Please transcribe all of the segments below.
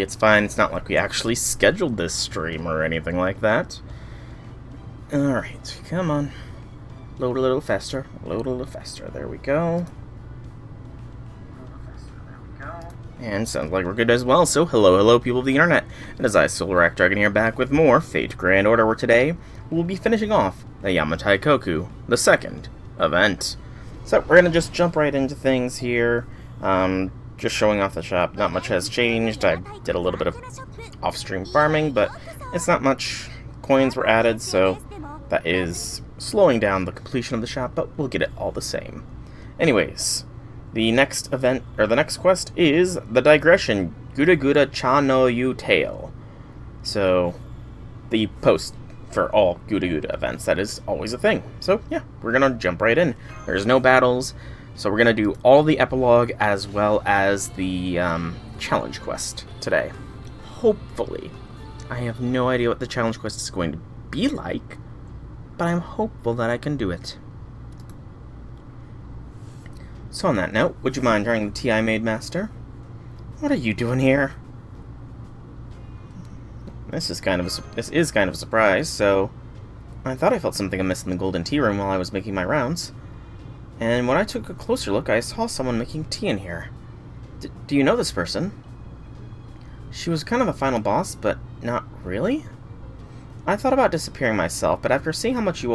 honestly, it's fine. It's not like we actually scheduled this stream or anything like that. Alright, come on. Load a little faster. Load a little faster. There we go. And sounds like we're good as well. So, hello people of the internet. And as I, Solar Dragon here, back with more Fate Grand Order, where today we'll be finishing off the Yamataikoku, the second event. So, we're going to just jump right into things here. Just showing off the shop. Not much has changed. I did a little bit of off-stream farming, but it's not much. Coins were added, so that is slowing down the completion of the shop, but we'll get it all the same. Anyways, the next event, or the next quest, is the digression, GudaGuda Cha no Yu Tale. So, the post for all GudaGuda events, that is always a thing. So, yeah, we're gonna jump right in. There's no battles, so we're gonna do all the epilogue as well as the challenge quest today. Hopefully. I have no idea what the challenge quest is going to be like, but I'm hopeful that I can do it. So on that note, would you mind trying the tea I made, Master? What are you doing here? This is kind of a surprise. So I thought I felt something amiss in the golden tea room while I was making my rounds, and when I took a closer look, I saw someone making tea in here. Do you know this person? She was kind of the final boss, but not really. I thought about disappearing myself, but after seeing how much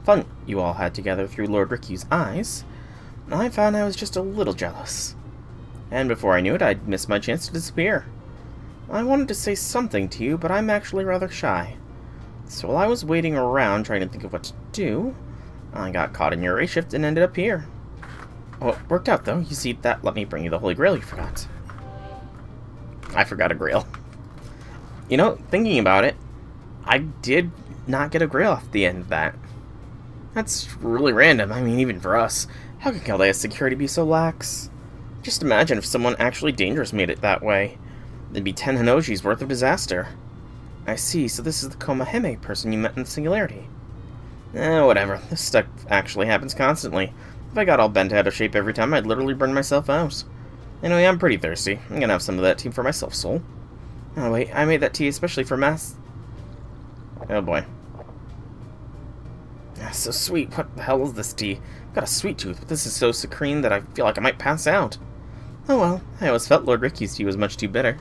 fun you all had together through Lord Ricky's eyes, I found I was just a little jealous. And before I knew it, I'd missed my chance to disappear. I wanted to say something to you, but I'm actually rather shy. So while I was waiting around trying to think of what to do, I got caught in your ray shift and ended up here. Well, it worked out, though. You see, that let me bring you the Holy Grail you forgot. I forgot a grail. You know, thinking about it, I did not get a grail off the end of that. That's really random. I mean, even for us. How could Chaldea's security be so lax? Just imagine if someone actually dangerous made it that way. It'd be 10 Hinojis worth of disaster. I see, so this is the Komaheme person you met in the Singularity. Whatever. This stuff actually happens constantly. If I got all bent out of shape every time, I'd literally burn myself out. Anyway, I'm pretty thirsty. I'm gonna have some of that tea for myself, Soul. Oh wait, I made that tea especially for Oh boy. That's so sweet. What the hell is this tea? I've got a sweet tooth, but this is so saccharine that I feel like I might pass out. Oh well, I always felt Lord Ricky's tea was much too bitter.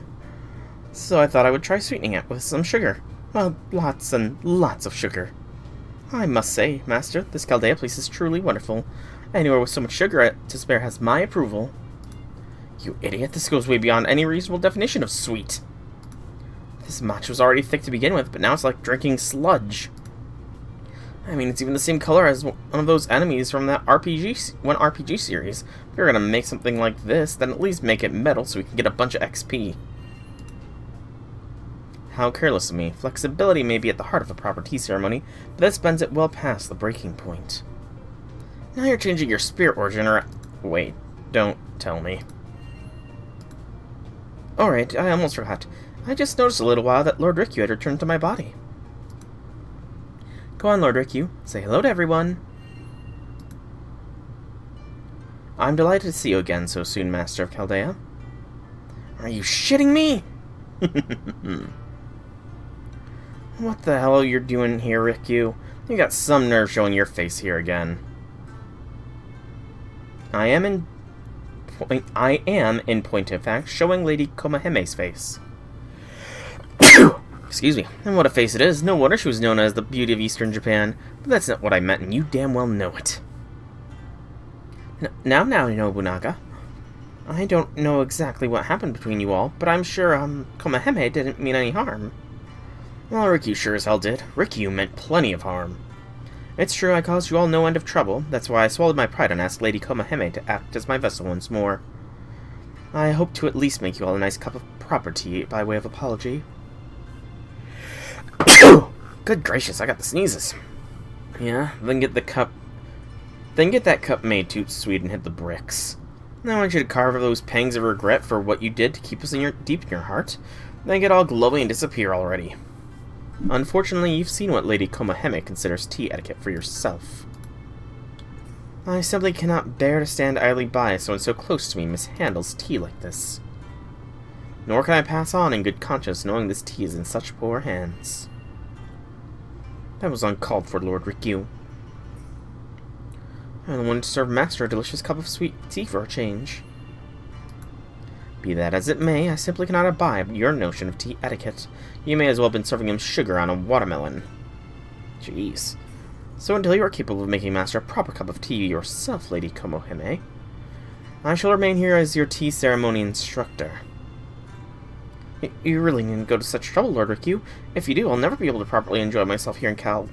So I thought I would try sweetening it with some sugar. Well, lots and lots of sugar. I must say, Master, this Chaldea place is truly wonderful. Anywhere with so much sugar to spare has my approval. You idiot, this goes way beyond any reasonable definition of sweet. This matcha was already thick to begin with, but now it's like drinking sludge. I mean, it's even the same color as one of those enemies from that RPG series. If you're gonna make something like this, then at least make it metal so we can get a bunch of XP. How careless of me. Flexibility may be at the heart of a proper tea ceremony, but this bends it well past the breaking point. Now you're changing your spirit origin, or... Wait, don't tell me. Alright, I almost forgot. I just noticed a little while that Lord Rikyu had returned to my body. Go on, Lord Rikyu. Say hello to everyone. I'm delighted to see you again so soon, Master of Chaldea. Are you shitting me? What the hell are you doing here, Rikyu? You got some nerve showing your face here again. I am, in point of fact, showing Lady Komaheme's face. Excuse me. And what a face it is. No wonder she was known as the beauty of Eastern Japan. But that's not what I meant, and you damn well know it. Now, Nobunaga. I don't know exactly what happened between you all, but I'm sure, Komaheme didn't mean any harm. Well, Rikyu sure as hell did. Rikyu meant plenty of harm. It's true I caused you all no end of trouble. That's why I swallowed my pride and asked Lady Komaheme to act as my vessel once more. I hope to at least make you all a nice cup of proper tea by way of apology. Good gracious, I got the sneezes. Yeah, then get that cup made too sweet and hit the bricks. I want you to carve those pangs of regret for what you did to keep us deep in your heart. Then get all glowy and disappear already. Unfortunately, you've seen what Lady Komaheme considers tea etiquette for yourself. I simply cannot bear to stand idly by as someone so close to me mishandles tea like this. Nor can I pass on in good conscience knowing this tea is in such poor hands. That was uncalled for, Lord Rikyu. I'm the one to serve Master a delicious cup of sweet tea for a change. Be that as it may, I simply cannot abide your notion of tea etiquette. You may as well have been serving him sugar on a watermelon. Jeez. So until you are capable of making Master a proper cup of tea yourself, Lady Komohime, I shall remain here as your tea ceremony instructor. You really needn't go to such trouble, Lord Rikyu. If you do, I'll never be able to properly enjoy myself here in Cal.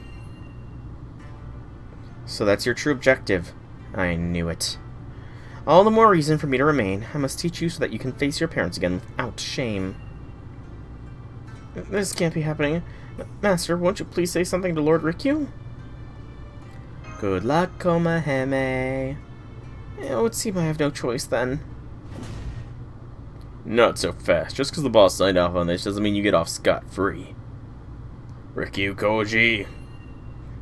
So that's your true objective. I knew it. All the more reason for me to remain. I must teach you so that you can face your parents again without shame. This can't be happening. Master, won't you please say something to Lord Rikyu? Good luck, Komohime. It would seem I have no choice then. Not so fast. Just because the boss signed off on this doesn't mean you get off scot-free. Rikyu Koji.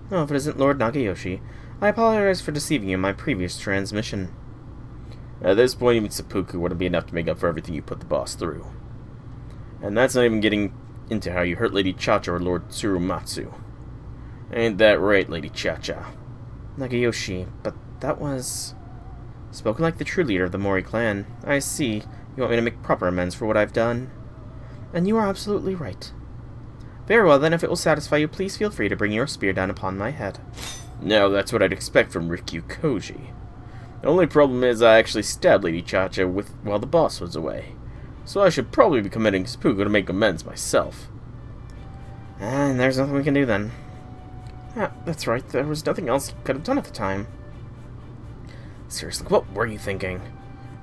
Oh, if it isn't Lord Nagayoshi, I apologize for deceiving you in my previous transmission. At this point, even seppuku wouldn't be enough to make up for everything you put the boss through. And that's not even getting into how you hurt Lady Cha-Cha or Lord Tsurumatsu. Ain't that right, Lady Cha-Cha? Nagayoshi, but that was... Spoken like the true leader of the Mori clan. I see. You want me to make proper amends for what I've done. And you are absolutely right. Very well, then, if it will satisfy you, please feel free to bring your spear down upon my head. Now, that's what I'd expect from Rikyu Koji. The only problem is I actually stabbed Lady Cha-Cha while the boss was away. So I should probably be committing seppuku to make amends myself. And there's nothing we can do then. Ah, that's right, there was nothing else you could have done at the time. Seriously, what were you thinking?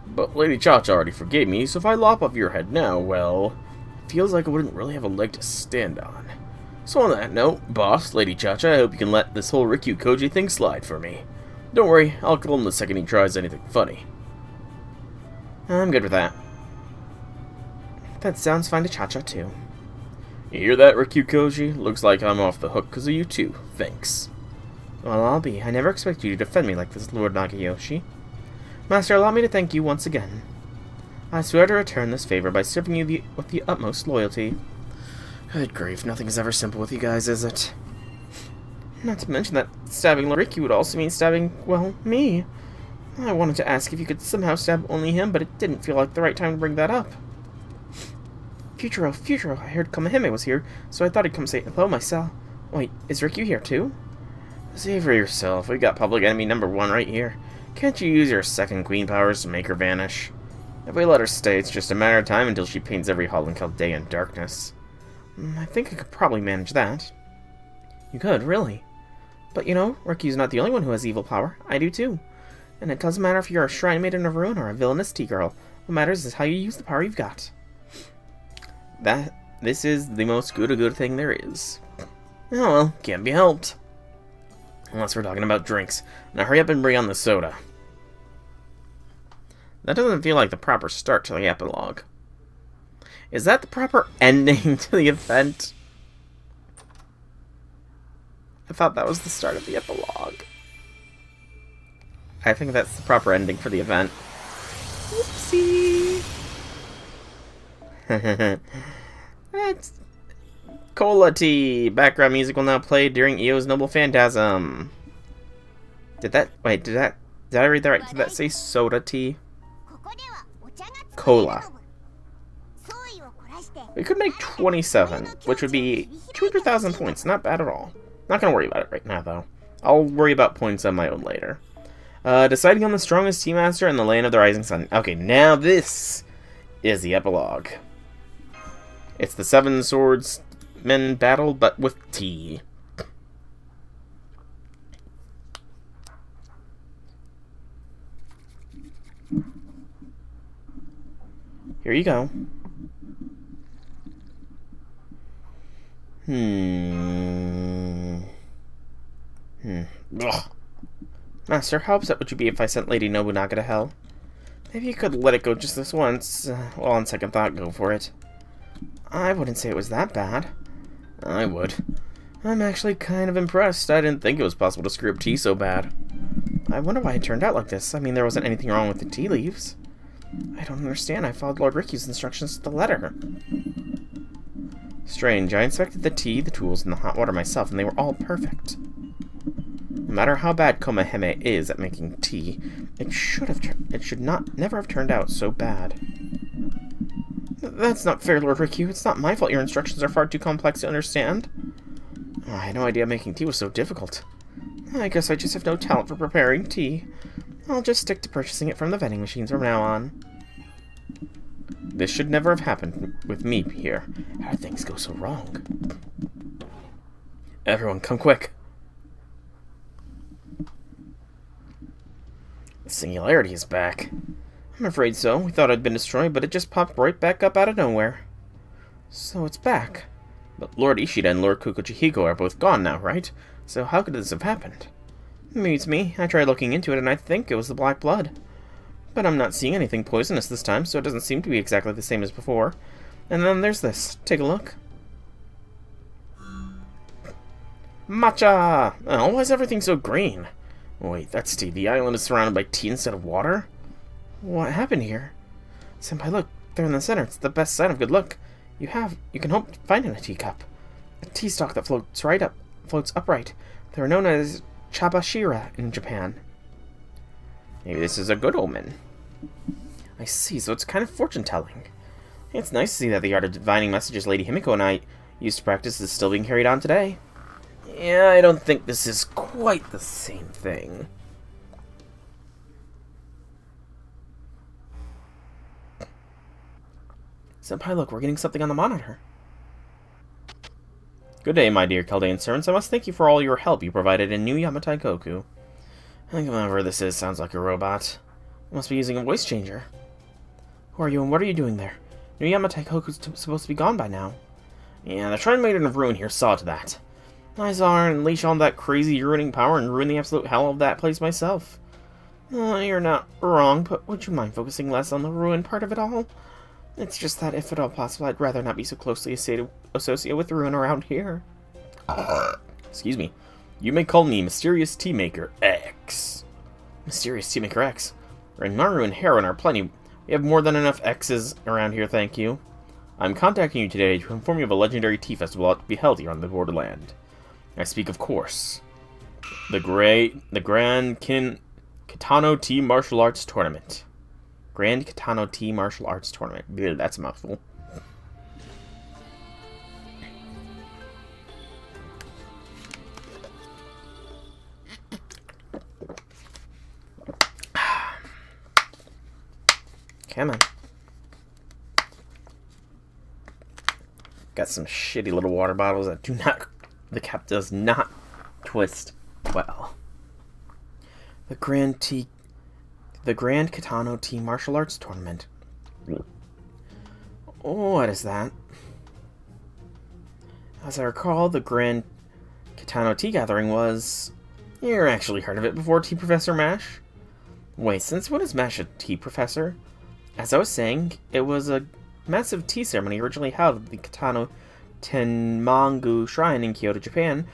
But Lady Cha-Cha already forgave me, so if I lop off your head now, well... it feels like I wouldn't really have a leg to stand on. So on that note, boss, Lady Cha-Cha, I hope you can let this whole Rikyu Koji thing slide for me. Don't worry, I'll kill him the second he tries anything funny. I'm good with that. That sounds fine to Cha-Cha, too. You hear that, Rikyu Koji? Looks like I'm off the hook because of you, too. Thanks. Well, I'll be. I never expected you to defend me like this, Lord Nagayoshi. Master, allow me to thank you once again. I swear to return this favor by serving you with the utmost loyalty. Good grief, nothing is ever simple with you guys, is it? Not to mention that stabbing Lord Rikyu would also mean stabbing, well, me. I wanted to ask if you could somehow stab only him, but it didn't feel like the right time to bring that up. Futuro, I heard Komohime was here, so I thought I'd come say hello myself. Wait, is Rikyu here too? See for yourself, we got public enemy number 1 right here. Can't you use your second queen powers to make her vanish? If we let her stay, it's just a matter of time until she paints every hall in Chaldea in darkness. I think I could probably manage that. You could, really? But you know, Rikyu's not the only one who has evil power. I do too. And it doesn't matter if you're a shrine maiden of ruin or a villainous tea girl. What matters is how you use the power you've got. This is the most GudaGuda thing there is. Oh well, can't be helped. Unless we're talking about drinks. Now hurry up and bring on the soda. That doesn't feel like the proper start to the epilogue. Is that the proper ending to the event? I thought that was the start of the epilogue. I think that's the proper ending for the event. Whoopsie! That's... Cola tea! Background music will now play during Io's Noble Phantasm. Did I read that right? Did that say soda tea? Cola. We could make 27, which would be 200,000 points. Not bad at all. Not gonna worry about it right now, though. I'll worry about points on my own later. Deciding on the strongest tea master in the land of the rising sun. Okay, now this is the epilogue. It's the Seven Swordsmen battle, but with tea. Here you go. Ugh. Master, how upset would you be if I sent Lady Nobunaga to hell? Maybe you could let it go just this once. Well, on second thought, go for it. I wouldn't say it was that bad. I would. I'm actually kind of impressed. I didn't think it was possible to screw up tea so bad. I wonder why it turned out like this. I mean, there wasn't anything wrong with the tea leaves. I don't understand. I followed Lord Ricky's instructions to the letter. Strange. I inspected the tea, the tools, and the hot water myself, and they were all perfect. No matter how bad Komaheme is at making tea, it should never have turned out so bad. That's not fair, Lord Ricky. It's not my fault your instructions are far too complex to understand. Oh, I had no idea making tea was so difficult. I guess I just have no talent for preparing tea. I'll just stick to purchasing it from the vending machines from now on. This should never have happened with me here. How did things go so wrong? Everyone, come quick. The singularity is back. I'm afraid so. We thought I'd been destroyed, but it just popped right back up out of nowhere. So it's back. But Lord Ishida and Lord Kukuchihiko are both gone now, right? So how could this have happened? Maybe it's me. I tried looking into it, and I think it was the black blood. But I'm not seeing anything poisonous this time, so it doesn't seem to be exactly the same as before. And then there's this. Take a look. Matcha! Oh, why is everything so green? Wait, that's tea. The island is surrounded by tea instead of water? What happened here? Senpai, look. There in the center. It's the best sign of good luck. You can hope to find in a teacup. A tea stalk that floats upright. They are known as chabashira in Japan. Maybe this is a good omen. I see, so it's kind of fortune-telling. It's nice to see that the art of divining messages Lady Himiko and I used to practice is still being carried on today. Yeah, I don't think this is quite the same thing. Senpai, look, we're getting something on the monitor. Good day, my dear Chaldean servants. I must thank you for all your help you provided in New Yamataikoku. I think whoever this is sounds like a robot. I must be using a voice changer. Who are you and what are you doing there? New Yamataikoku's supposed to be gone by now. Yeah, the Shrine Maiden of Ruin here saw to that. I saw her unleash all that crazy ruining power and ruin the absolute hell of that place myself. You're not wrong, but would you mind focusing less on the ruin part of it all? It's just that, if at all possible, I'd rather not be so closely associated with ruin around here. Excuse me. You may call me Mysterious Tea Maker X. Mysterious Tea Maker X? Renmaru and Heron are plenty. We have more than enough X's around here, thank you. I'm contacting you today to inform you of a legendary tea festival to be held here on the borderland. I speak, of course, the Grand Kitano Tea Martial Arts Tournament. Grand Kitano Tea Martial Arts Tournament. Ew, that's a mouthful. Come on. Got some shitty little water bottles that do not... The cap does not twist well. The Grand Kitano Tea Martial Arts Tournament. What is that? As I recall, the Grand Kitano Tea Gathering was... You actually heard of it before, Tea Professor Mash? Wait, since when is Mash a tea professor? As I was saying, it was a massive tea ceremony originally held at the Kitano Tenmangu Shrine in Kyoto, Japan,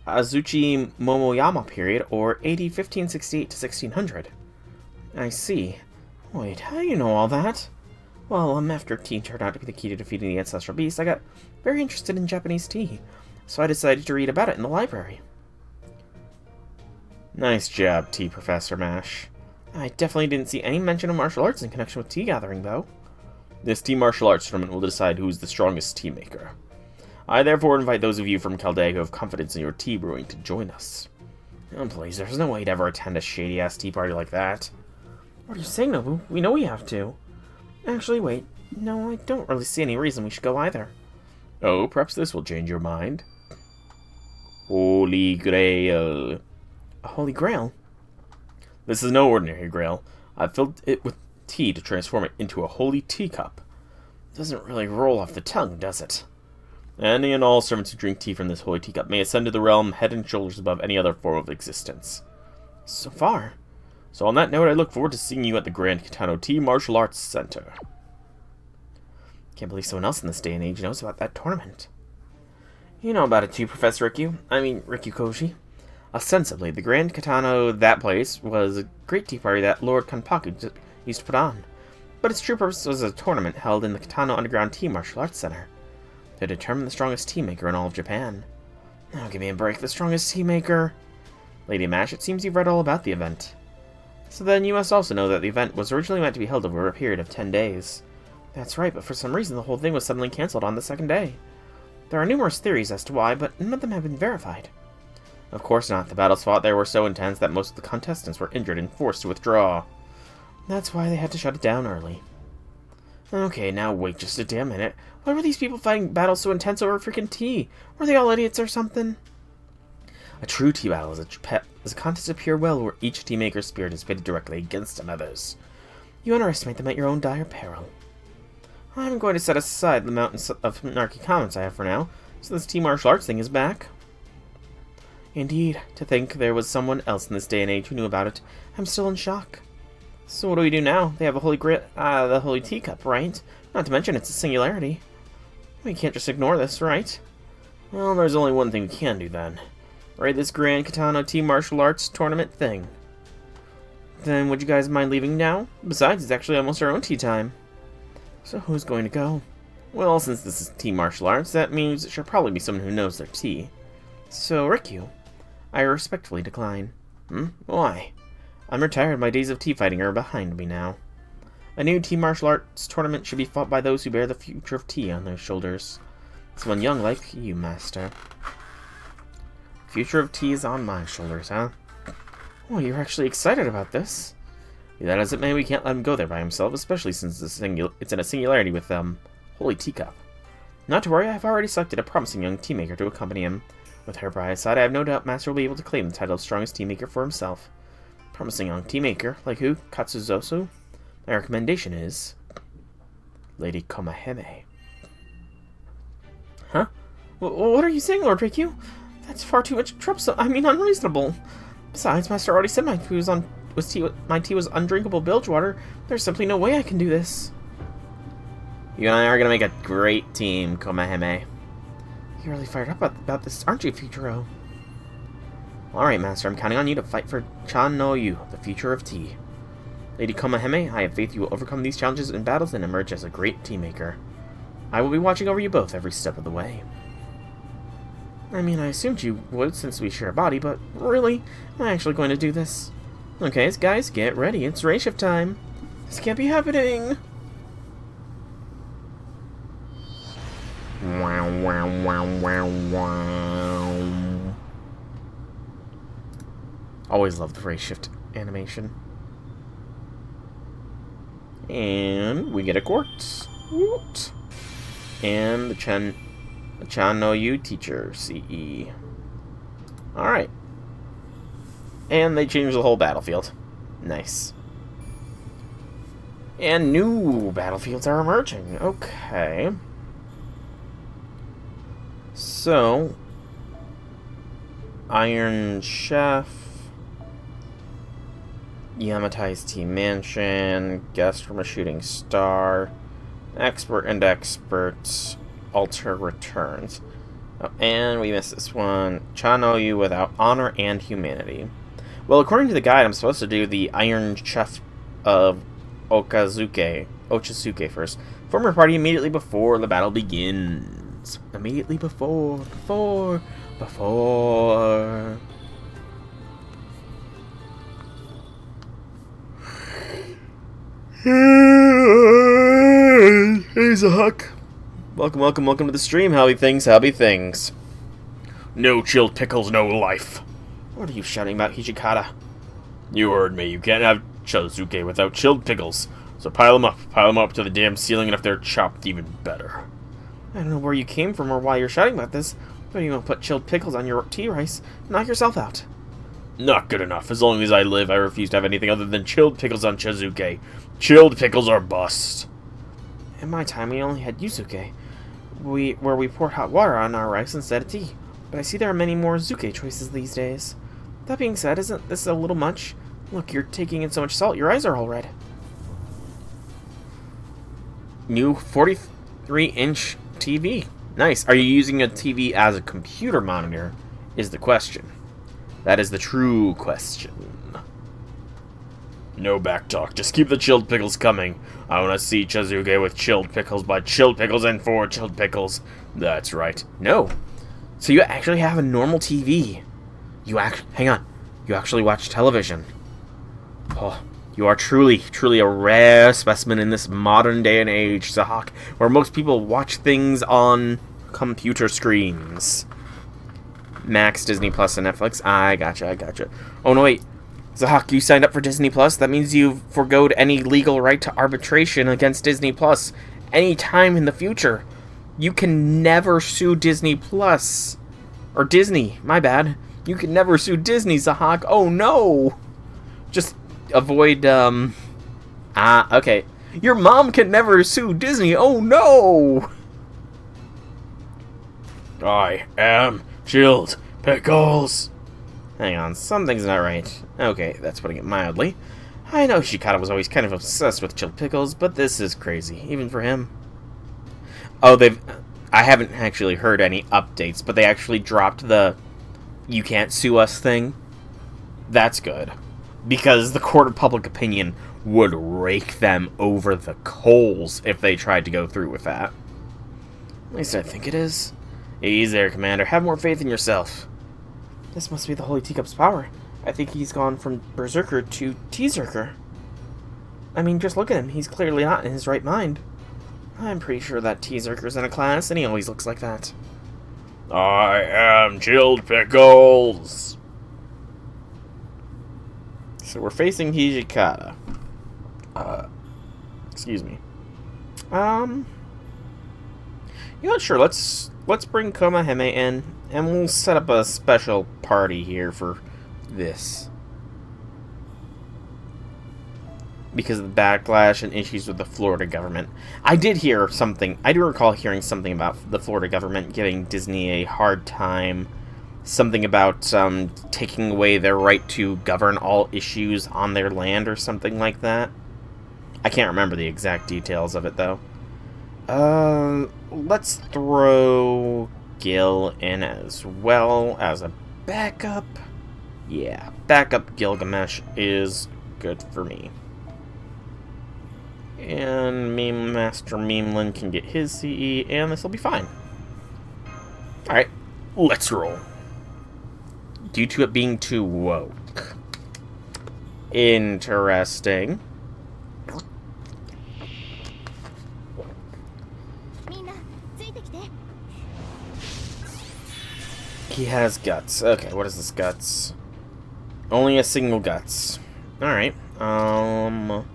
Azuchi Momoyama period, or AD 1568 to 1600. I see. Wait, how do you know all that? Well, after tea turned out to be the key to defeating the ancestral beast, I got very interested in Japanese tea, so I decided to read about it in the library. Nice job, Tea Professor Mash. I definitely didn't see any mention of martial arts in connection with tea gathering, though. This tea martial arts tournament will decide who is the strongest tea maker. I therefore invite those of you from Chaldea who have confidence in your tea brewing to join us. Oh, please, there's no way to ever attend a shady-ass tea party like that. What are you saying, Nobu? We know we have to. Actually, wait. No, I don't really see any reason we should go either. Oh, perhaps this will change your mind. Holy Grail. A Holy Grail? This is no ordinary grail. I've filled it with tea to transform it into a holy teacup. Doesn't really roll off the tongue, does it? Any and all servants who drink tea from this holy teacup may ascend to the realm head and shoulders above any other form of existence. So far. So on that note, I look forward to seeing you at the Grand Kitano Tea Martial Arts Center. Can't believe someone else in this day and age knows about that tournament. You know about it too, Professor Rikyu Koji. Ostensibly, the Grand Kitano, that place, was a great tea party that Lord Kanpaku used to put on. But its true purpose was a tournament held in the Katano Underground Tea Martial Arts Center to determine the strongest tea maker in all of Japan. Oh, give me a break, the strongest tea maker! Lady Mash, it seems you've read all about the event. So then you must also know that the event was originally meant to be held over a period of 10 days. That's right, but for some reason the whole thing was suddenly cancelled on the second day. There are numerous theories as to why, but none of them have been verified. Of course not. The battles fought there were so intense that most of the contestants were injured and forced to withdraw. That's why they had to shut it down early. Okay, now wait just a damn minute. Why were these people fighting battles so intense over freaking tea? Were they all idiots or something? A true tea battle is a contest of pure will where each tea maker's spirit is pitted directly against another's. You underestimate them at your own dire peril. I'm going to set aside the mountains of snarky comments I have for now, so this tea martial arts thing is back. Indeed, to think there was someone else in this day and age who knew about it. I'm still in shock. So what do we do now? They have a the holy teacup, right? Not to mention it's a singularity. We can't just ignore this, right? Well, there's only one thing we can do then. Right, this Grand Katana Tea Martial Arts tournament thing. Then would you guys mind leaving now? Besides, it's actually almost our own tea time. So who's going to go? Well, since this is tea martial arts, that means it should probably be someone who knows their tea. So, Rikyu, I respectfully decline. Why? I'm retired. My days of tea fighting are behind me now. A new tea martial arts tournament should be fought by those who bear the future of tea on their shoulders. Someone young like you, Master. Future of tea is on my shoulders, huh? Oh, you're actually excited about this. Be that as it may, we can't let him go there by himself, especially since it's in a singularity with, Holy Teacup. Not to worry, I've already selected a promising young tea maker to accompany him. With her by his side, I have no doubt Master will be able to claim the title of strongest tea maker for himself. Promising young tea maker? Like who? Katsuzosu? My recommendation is... Lady Komaheme. Huh? What are you saying, Lord Rikyu? That's far too much troublesome. I mean, unreasonable. Besides, Master already said my tea was undrinkable bilge water. There's simply no way I can do this. You and I are gonna make a great team, Komaheme. You're really fired up about this, aren't you, Futuro? Alright, Master, I'm counting on you to fight for Chan no Yu, the future of tea. Lady Komaheme, I have faith you will overcome these challenges in battles and emerge as a great tea maker. I will be watching over you both every step of the way. I mean, I assumed you would since we share a body, but really? Am I actually going to do this? Okay, guys, get ready. It's race shift time. This can't be happening. Wow, wow, wow, wow, wow. Always loved the race shift animation. And we get a quartz. Woot. And the Chan no Yu teacher, CE. Alright. And they changed the whole battlefield. Nice. And new battlefields are emerging. Okay. So, Iron Chef, Yamatai's Tea Mansion, Guest from a Shooting Star, Expert and Experts, Alter Returns. Oh, and we missed this one. Chan no Yu without honor and humanity. Well, according to the guide, I'm supposed to do the Iron Chef of Ochazuke first. Form your party immediately before the battle begins. Immediately before. Hey, Zahak. Welcome to the stream. Howdy things. No chilled pickles, no life. What are you shouting about, Hijikata? You heard me. You can't have Chazuke without chilled pickles. So pile them up to the damn ceiling, and if they're chopped, even better. I don't know where you came from or why you're shouting about this, but you won't put chilled pickles on your tea rice. Knock yourself out. Not good enough. As long as I live, I refuse to have anything other than chilled pickles on Chazuke. Chilled pickles are bust. In my time, we only had Yuzuke, where we poured hot water on our rice instead of tea. But I see there are many more Zuke choices these days. That being said, isn't this a little much? Look, you're taking in so much salt, your eyes are all red. New 43-inch TV. Nice. Are you using a TV as a computer monitor? Is the question. That is the true question. No backtalk. Just keep the chilled pickles coming. I want to see Chazuge with chilled pickles, but chilled pickles and 4 chilled pickles. That's right. No. So you actually have a normal TV. Hang on. You actually watch television. Oh, you are truly a rare specimen in this modern day and age, Zahak, where most people watch things on computer screens. Max, Disney Plus, and Netflix. I gotcha. Oh no, wait. Zahak, you signed up for Disney Plus? That means you've forgoed any legal right to arbitration against Disney Plus any time in the future. You can never sue Disney Plus. Or Disney, my bad. You can never sue Disney, Zahak. Oh no! Just avoid, okay. Your mom can never sue Disney. Oh no! I am chilled pickles. Hang on, something's not right. Okay, that's putting it mildly. I know Shikata was always kind of obsessed with chilled pickles, but this is crazy, even for him. Oh, I haven't actually heard any updates, but they actually dropped the "you can't sue us" thing. That's good. Because the court of public opinion would rake them over the coals if they tried to go through with that. At least I think it is. Easy there, Commander. Have more faith in yourself. This must be the Holy Teacup's power. I think he's gone from Berserker to Teazerker. I mean, just look at him. He's clearly not in his right mind. I'm pretty sure that Teazerker's in a class, and he always looks like that. I am chilled pickles. So we're facing Hijikata. Excuse me. You know what, sure, let's bring Komahime in, and we'll set up a special party here for this. Because of the backlash and issues with the Florida government. I do recall hearing something about the Florida government giving Disney a hard time. Something about taking away their right to govern all issues on their land or something like that. I can't remember the exact details of it, though. Let's throw Gil in as well as a backup. Yeah, backup Gilgamesh is good for me. And Meme Master Memeland can get his CE, and this will be fine. Alright, let's roll. Due to it being too woke. Interesting. He has guts. Okay, what is this guts? Only a single guts. Alright. MP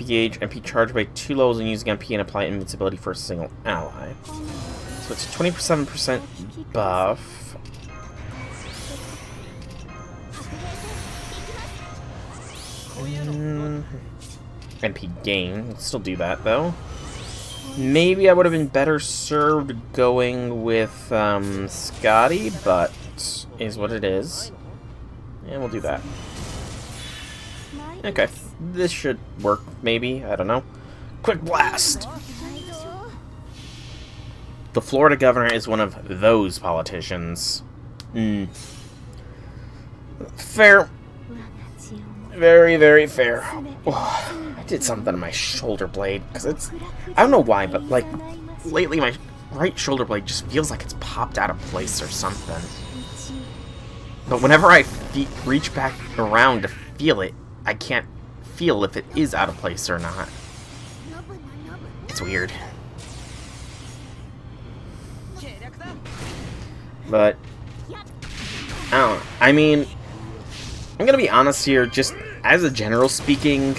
gauge, MP charge by 2 levels and using MP and apply invincibility for a single ally. So it's a 27% buff. MP gain. Let's still do that, though. Maybe I would have been better served going with Scotty, but is what it is. And we'll do that. Okay. This should work, maybe. I don't know. Quick blast! The Florida governor is one of those politicians. Fair. Very, very fair. Oh, I did something to my shoulder blade, because it's... I don't know why, but, like, lately my right shoulder blade just feels like it's popped out of place or something. But whenever I reach back around to feel it, I can't feel if it is out of place or not. It's weird. But, I don't know. I mean, I'm gonna be honest here, just as a general speaking,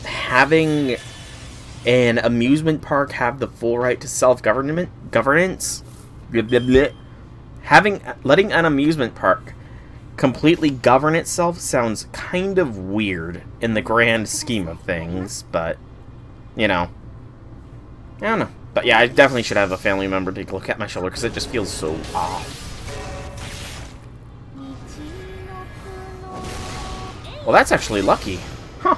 having an amusement park have the full right to self-governance, letting an amusement park completely govern itself sounds kind of weird in the grand scheme of things, but, you know, I don't know. But yeah, I definitely should have a family member take a look at my shoulder, because it just feels so off. Well, that's actually lucky. Huh.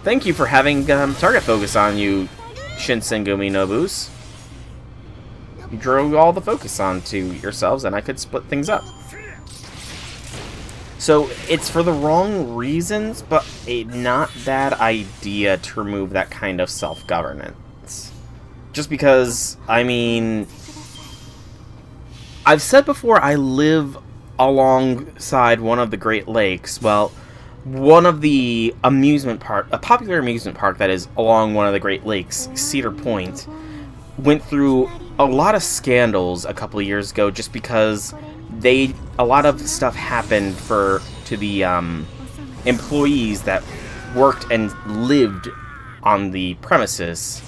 Thank you for having target focus on you, Shinsengumi Nobus. You drew all the focus onto yourselves, and I could split things up. So it's for the wrong reasons, but a not bad idea to remove that kind of self-governance. Just because, I mean, I've said before I live alongside one of the Great Lakes. Well, one of the a popular amusement park that is along one of the Great Lakes, Cedar Point, went through a lot of scandals a couple of years ago just because a lot of stuff happened to the employees that worked and lived on the premises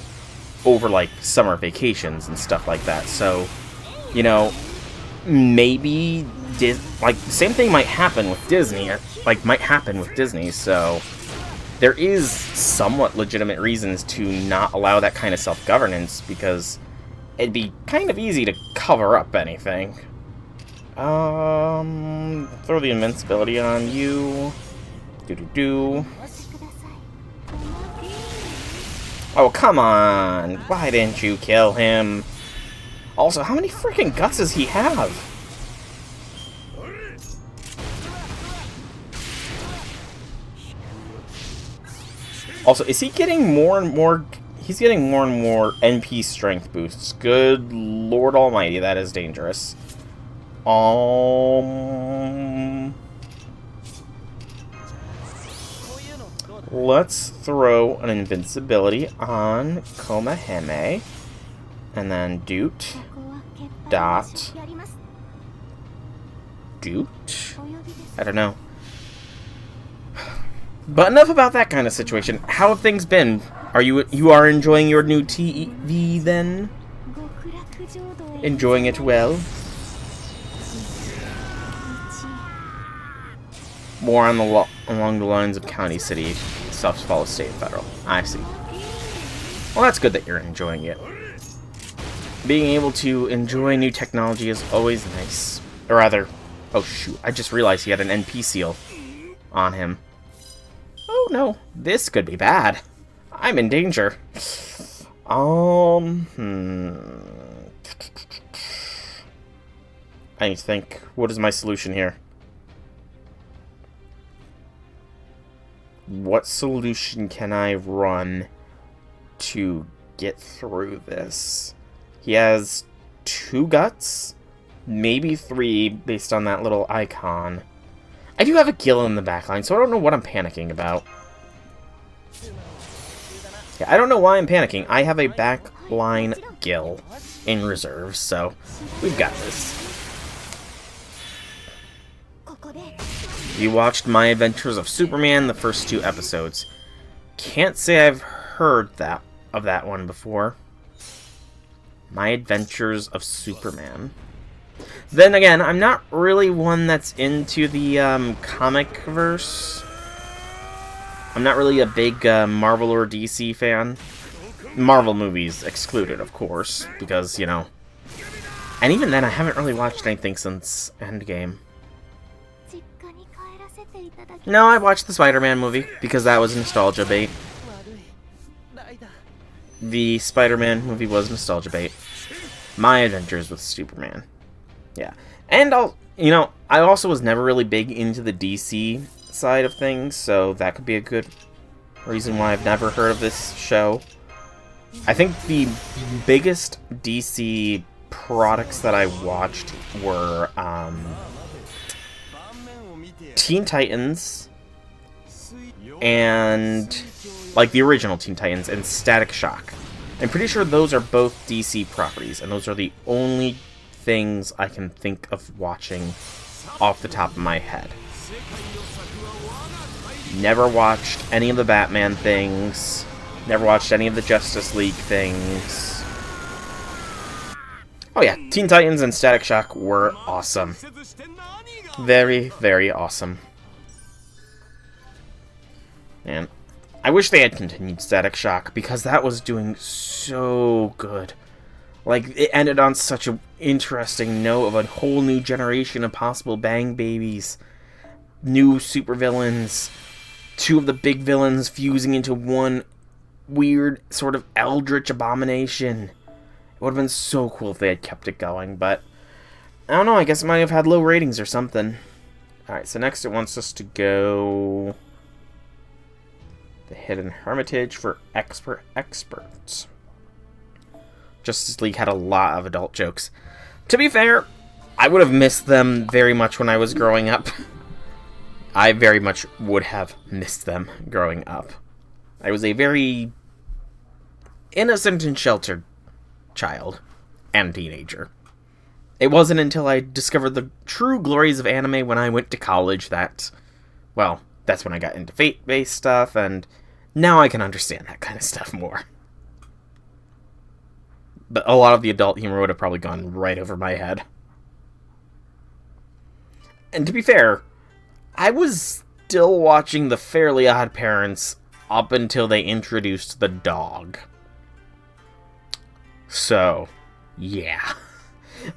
over like summer vacations and stuff like that. So, you know, maybe like the same thing might happen with Disney, so there is somewhat legitimate reasons to not allow that kind of self-governance, because it'd be kind of easy to cover up anything. Throw the invincibility on you. Oh, come on! Why didn't you kill him? Also, how many freaking guts does he have? Also, is he getting more and more... He's getting more and more NP strength boosts. Good Lord Almighty, that is dangerous. Let's throw an invincibility on Komaheme. And then Doot. Dot. Doot? I don't know. But enough about that kind of situation. How have things been? You are enjoying your new TV then? Enjoying it well? More on along the lines of county, city, stuff follows state and federal. I see. Well, that's good that you're enjoying it. Being able to enjoy new technology is always nice. Or rather, oh shoot, I just realized he had an NP seal on him. Oh no, this could be bad. I'm in danger. I need to think. What is my solution here? What solution can I run to get through this? He has 2 guts, maybe 3 based on that little icon. I do have a Gill in the backline, so I don't know what I'm panicking about. Yeah, I don't know why I'm panicking. I have a backline Gill in reserve, so we've got this. You watched My Adventures of Superman, the first 2 episodes. Can't say I've heard of that one before. My Adventures of Superman. Then again, I'm not really one that's into the comic verse. I'm not really a big Marvel or DC fan. Marvel movies excluded, of course, because, you know. And even then, I haven't really watched anything since Endgame. No, I watched the Spider-Man movie, because that was nostalgia bait. The Spider-Man movie was nostalgia bait. My Adventures with Superman. Yeah. And I also was never really big into the DC side of things, so that could be a good reason why I've never heard of this show. I think the biggest DC products that I watched were Teen Titans and like the original Teen Titans and Static Shock. I'm pretty sure those are both DC properties, and those are the only things I can think of watching off the top of my head. Never watched any of the Batman things. Never watched any of the Justice League things. Oh yeah, Teen Titans and Static Shock were awesome. Very, very awesome. And I wish they had continued Static Shock, because that was doing so good. Like, it ended on such an interesting note of a whole new generation of possible Bang Babies. New supervillains. 2 of the big villains fusing into one weird sort of eldritch abomination. It would have been so cool if they had kept it going, but I don't know, I guess it might have had low ratings or something. Alright, so next it wants us to go... The Hidden Hermitage for Expert Experts. Justice League had a lot of adult jokes. To be fair, I would have missed them very much when I was growing up. I very much would have missed them growing up. I was a very innocent and sheltered child and teenager. It wasn't until I discovered the true glories of anime when I went to college that, well, that's when I got into fate-based stuff, and now I can understand that kind of stuff more. But a lot of the adult humor would have probably gone right over my head. And to be fair, I was still watching The Fairly Odd Parents up until they introduced the dog. So, yeah.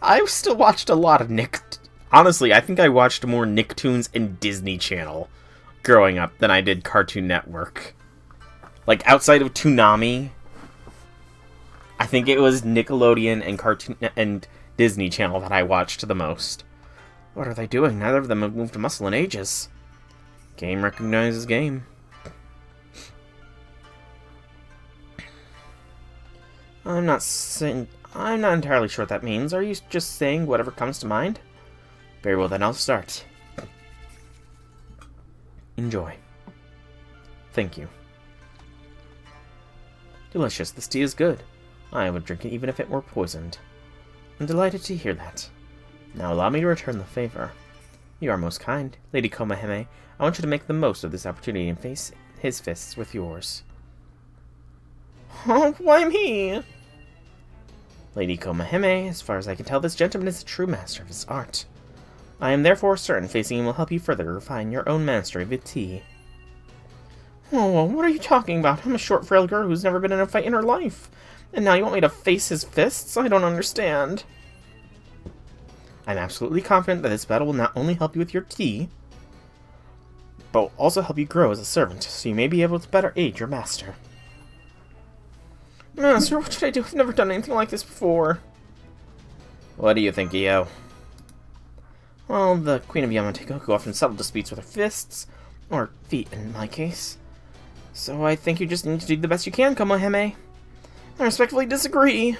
I still watched a lot of Nick... Honestly, I think I watched more Nicktoons and Disney Channel growing up than I did Cartoon Network. Like, outside of Toonami, I think it was Nickelodeon and Cartoon and Disney Channel that I watched the most. What are they doing? Neither of them have moved a muscle in ages. Game recognizes game. I'm not entirely sure what that means. Are you just saying whatever comes to mind? Very well, then I'll start. Enjoy. Thank you. Delicious. This tea is good. I would drink it even if it were poisoned. I'm delighted to hear that. Now allow me to return the favor. You are most kind. Lady Komahime, I want you to make the most of this opportunity and face his fists with yours. Oh, why me? Lady Komahime, as far as I can tell, this gentleman is a true master of his art. I am therefore certain facing him will help you further refine your own mastery of the tea. Oh, what are you talking about? I'm a short, frail girl who's never been in a fight in her life. And now you want me to face his fists? I don't understand. I'm absolutely confident that this battle will not only help you with your tea, but will also help you grow as a servant, so you may be able to better aid your master. Master, what should I do? I've never done anything like this before. What do you think, Io? Well, the Queen of Yamataikoku often settled disputes with her fists, or feet in my case. So I think you just need to do the best you can, Komahime. I respectfully disagree.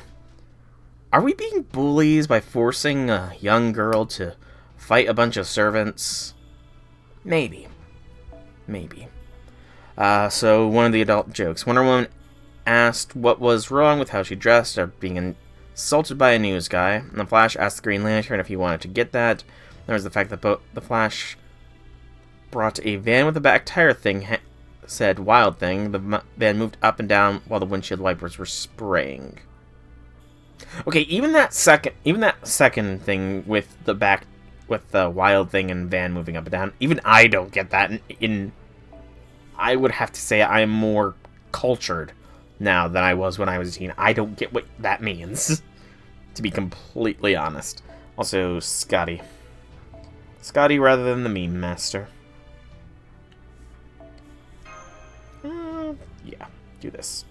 Are we being bullies by forcing a young girl to fight a bunch of servants? Maybe. Maybe. So one of the adult jokes. Wonder Woman asked what was wrong with how she dressed or being insulted by a news guy. And the Flash asked the Green Lantern if he wanted to get that. There was the fact that the Flash brought a van with a back tire thing, said Wild Thing. The van moved up and down while the windshield wipers were spraying. Okay, even that second thing with the Wild Thing and van moving up and down, even I don't get that. I would have to say I am more cultured now than I was when I was a teen. I don't get what that means, to be completely honest. Also, Scotty. Scotty rather than the meme master. Yeah, do this.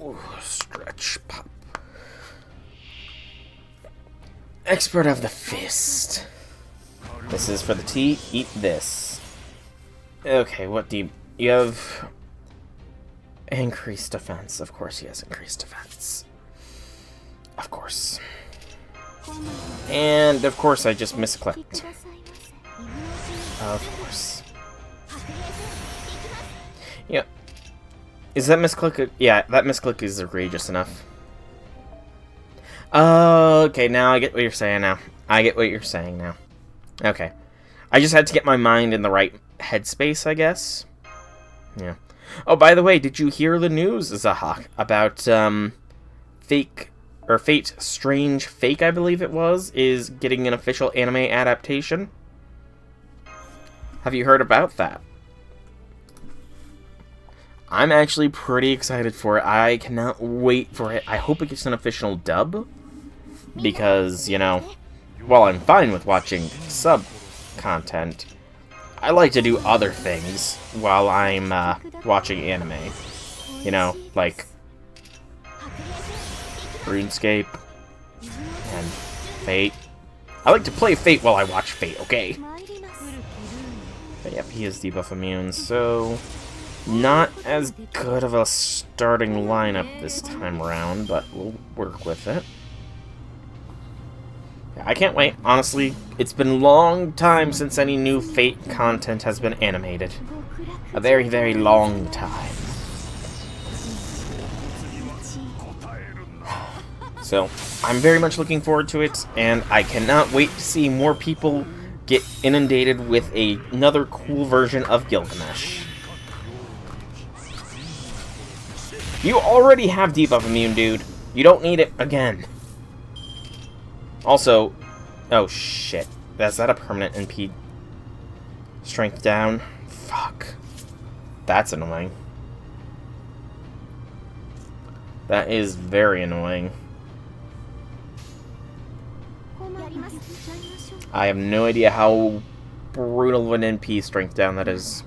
Ooh, stretch, pop. Expert of the fist. This is for the tea. Eat this. Okay, what do you have? Increased defense. Of course he has increased defense. Of course. And of course I just misclicked. Of course. Yep. Is that misclick? Yeah, that misclick is egregious enough. Okay, now I get what you're saying now. I get what you're saying now. Okay. I just had to get my mind in the right headspace, I guess. Yeah. Oh, by the way, did you hear the news, Zahak, about Fate Strange Fake, I believe it was, is getting an official anime adaptation? Have you heard about that? I'm actually pretty excited for it. I cannot wait for it. I hope it gets an official dub. Because, you know, while I'm fine with watching sub content, I like to do other things while I'm watching anime. You know, like RuneScape, and Fate. I like to play Fate while I watch Fate, okay? But yep, he is debuff immune, so not as good of a starting lineup this time around, but we'll work with it. Yeah, I can't wait. Honestly, it's been a long time since any new Fate content has been animated. A very, very long time. So, I'm very much looking forward to it, and I cannot wait to see more people get inundated with another cool version of Gilgamesh. You already have debuff immune, dude. You don't need it again. Also, oh shit. Is that a permanent NP? Strength down? Fuck. That's annoying. That is very annoying. I have no idea how brutal of an NP strength down that is.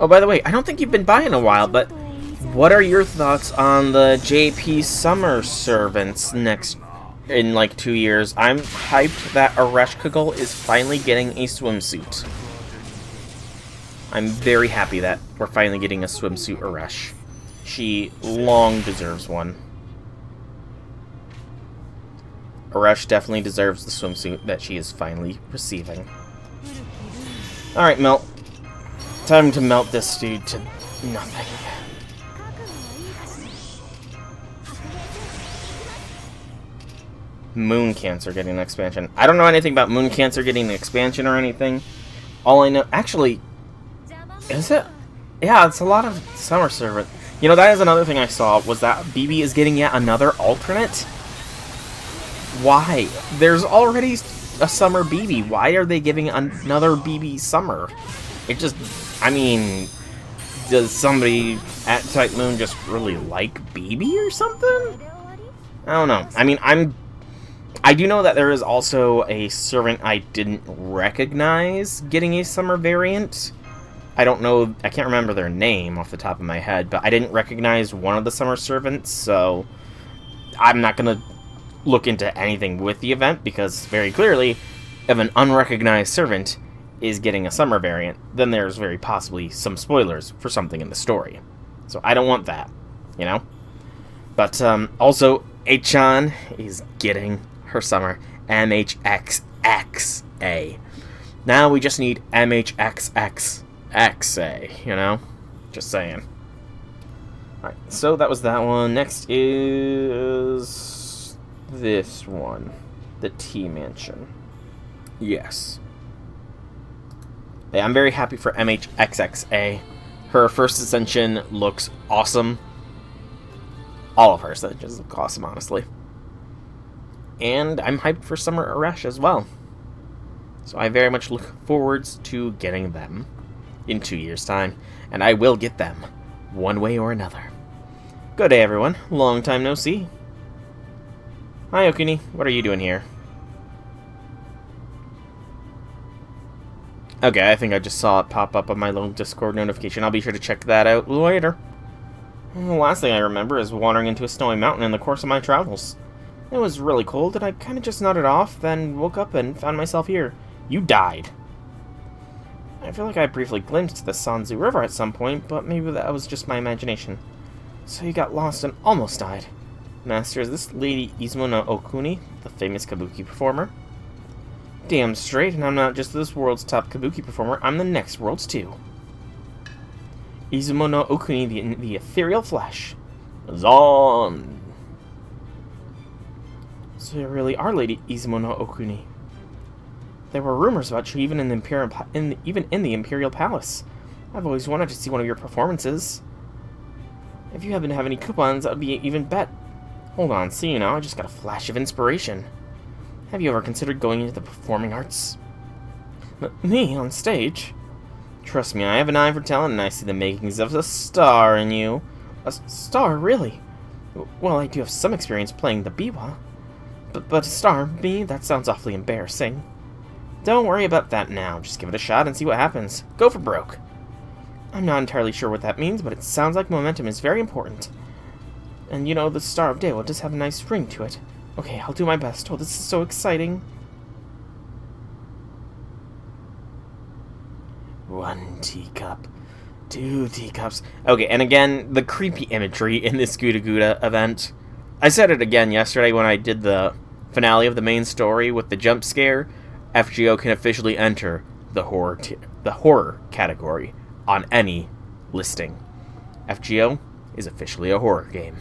Oh, by the way, I don't think you've been by in a while, but what are your thoughts on the JP Summer Servants in like 2 years? I'm hyped that Ereshkigal is finally getting a swimsuit. I'm very happy that we're finally getting a swimsuit Eresh. She long deserves one. Eresh definitely deserves the swimsuit that she is finally receiving. Alright, melt. Time to melt this dude to nothing. Moon Cancer getting an expansion. I don't know anything about Moon Cancer getting an expansion or anything. All I know... Actually... Is it? Yeah, it's a lot of Summer Servant. You know, that is another thing I saw, was that BB is getting yet another alternate. Why? There's already a Summer BB. Why are they giving another BB Summer? It just... I mean... Does somebody at Type Moon just really like BB or something? I don't know. I mean, I do know that there is also a servant I didn't recognize getting a Summer variant. I don't know... I can't remember their name off the top of my head, but I didn't recognize one of the Summer servants, so... I'm not gonna look into anything with the event, because very clearly, if an unrecognized servant is getting a Summer variant, then there's very possibly some spoilers for something in the story. So I don't want that, you know? But also, Achan is getting her Summer MHXXA. Now we just need MHXXXA, you know? Just saying. Alright, so that was that one. Next is this one. The T Mansion. Yes. Yeah, I'm very happy for MHXXA. Her first ascension looks awesome. All of her ascensions look awesome, honestly. And I'm hyped for Summer Eresh as well. So I very much look forward to getting them in 2 years' time. And I will get them, one way or another. Good day, everyone. Long time no see. Hi, Okuni. What are you doing here? Okay, I think I just saw it pop up on my little Discord notification. I'll be sure to check that out later. The last thing I remember is wandering into a snowy mountain in the course of my travels. It was really cold, and I kind of just nodded off, then woke up and found myself here. You died. I feel like I briefly glimpsed the Sanzu River at some point, but maybe that was just my imagination. So you got lost and almost died. Master, is this Lady Izumo no Okuni, the famous kabuki performer? Damn straight, and I'm not just this world's top kabuki performer, I'm the next world's too. Izumo no Okuni, the ethereal flesh. Zon! So you really are Lady Izumo no Okuni. There were rumors about you even in the Imperial Palace. I've always wanted to see one of your performances. If you happen to have any coupons, that would be even better. Hold on, see, you know, I just got a flash of inspiration. Have you ever considered going into the performing arts? Me, on stage? Trust me, I have an eye for talent, and I see the makings of a star in you. A star, really? Well, I do have some experience playing the biwa. But a star, me? That sounds awfully embarrassing. Don't worry about that now. Just give it a shot and see what happens. Go for broke. I'm not entirely sure what that means, but it sounds like momentum is very important. And you know, the Star of Dewa does have a nice ring to it. Okay, I'll do my best. Oh, this is so exciting. 1 teacup. 2 teacups. Okay, and again, the creepy imagery in this GudaGuda event. I said it again yesterday when I did the finale of the main story with the jump scare. FGO can officially enter the horror category on any listing. FGO is officially a horror game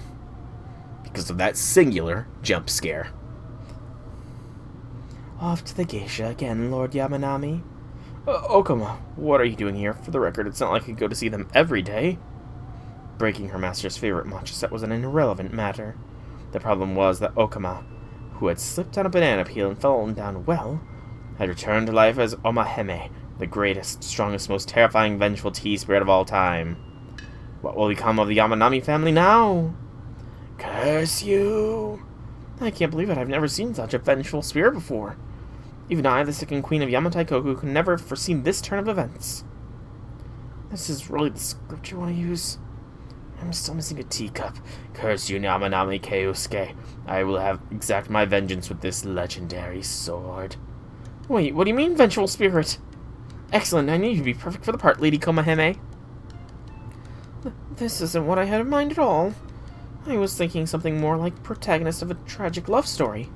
because of that singular jump scare. Off to the geisha again, Lord Yamanami. Okama, what are you doing here? For the record, it's not like I go to see them every day. Breaking her master's favorite matcha set was an irrelevant matter. The problem was that Okama, who had slipped on a banana peel and fallen down a well, had returned to life as Omahime, the greatest, strongest, most terrifying, vengeful tea spirit of all time. What will become of the Yamanami family now? Curse you! I can't believe it. I've never seen such a vengeful spirit before. Even I, the second queen of Yamataikoku, could never have foreseen this turn of events. This is really the script you want to use? I'm still missing a teacup. Curse you, Yamanami Keisuke. I will exact my vengeance with this legendary sword. Wait, what do you mean, vengeful spirit? Excellent, I knew you'd be perfect for the part, Lady Komahime. This isn't what I had in mind at all. I was thinking something more like protagonist of a tragic love story.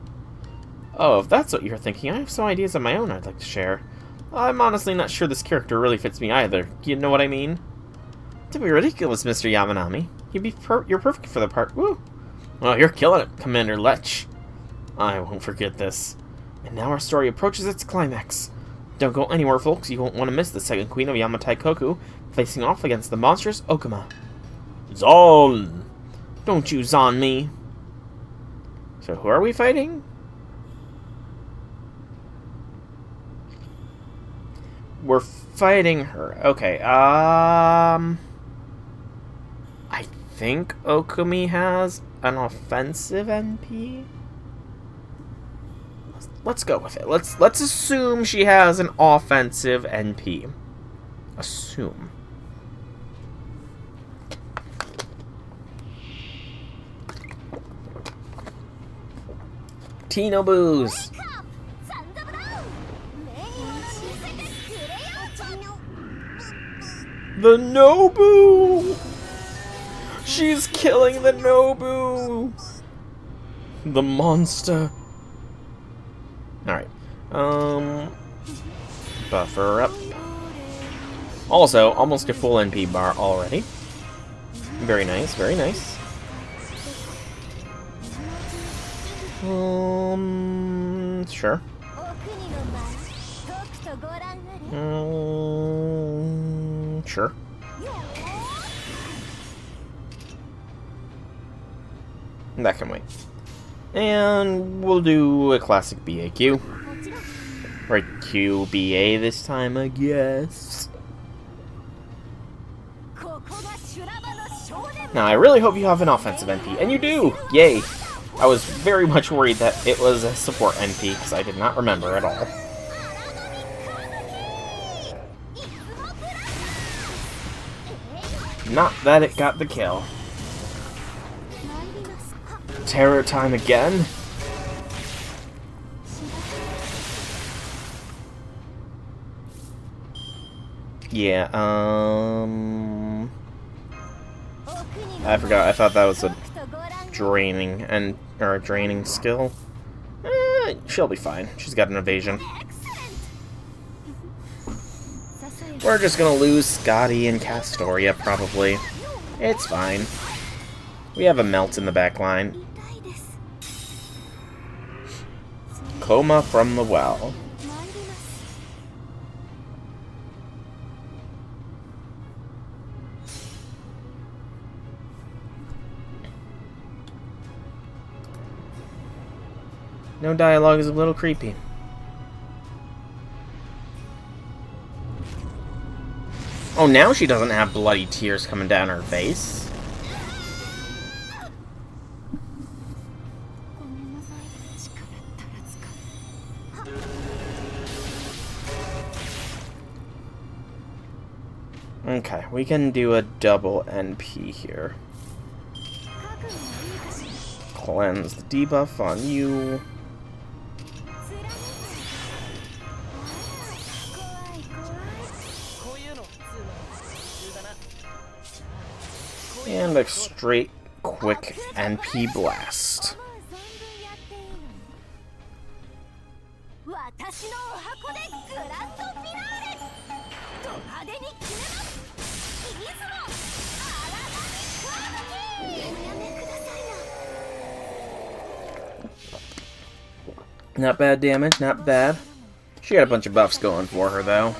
Oh, if that's what you're thinking, I have some ideas of my own I'd like to share. I'm honestly not sure this character really fits me either. You know what I mean? Don't be ridiculous, Mr. Yamanami. You're perfect for the part. Woo! Oh, you're killing it, Commander Lech. I won't forget this. And now our story approaches its climax. Don't go anywhere, folks. You won't want to miss the second queen of Yamataikoku facing off against the monstrous Okama. Zon! Don't you zon me. So who are we fighting? We're fighting her. Okay, I think Okami has an offensive NP. Let's go with it. Let's assume she has an offensive NP. Assume. Tino Booze. The Nobu! She's killing the Nobu! The monster. Alright. Buffer up. Also, almost a full NP bar already. Very nice, very nice. Sure. Sure. That can wait. And we'll do a classic BAQ. Or QBA this time, I guess. Now, I really hope you have an offensive NP, and you do! Yay! I was very much worried that it was a support NP, because I did not remember at all. Not that it got the kill. Terror time again? Yeah, I forgot, I thought that was a draining or a draining skill. She'll be fine. She's got an evasion. We're just gonna lose Scotty and Castoria, probably. It's fine. We have a melt in the back line. Coma from the well. No dialogue is a little creepy. Oh, now she doesn't have bloody tears coming down her face. Okay, we can do a double NP here. Cleanse the debuff on you. And a straight, quick NP blast. Not bad damage, not bad. She had a bunch of buffs going for her, though.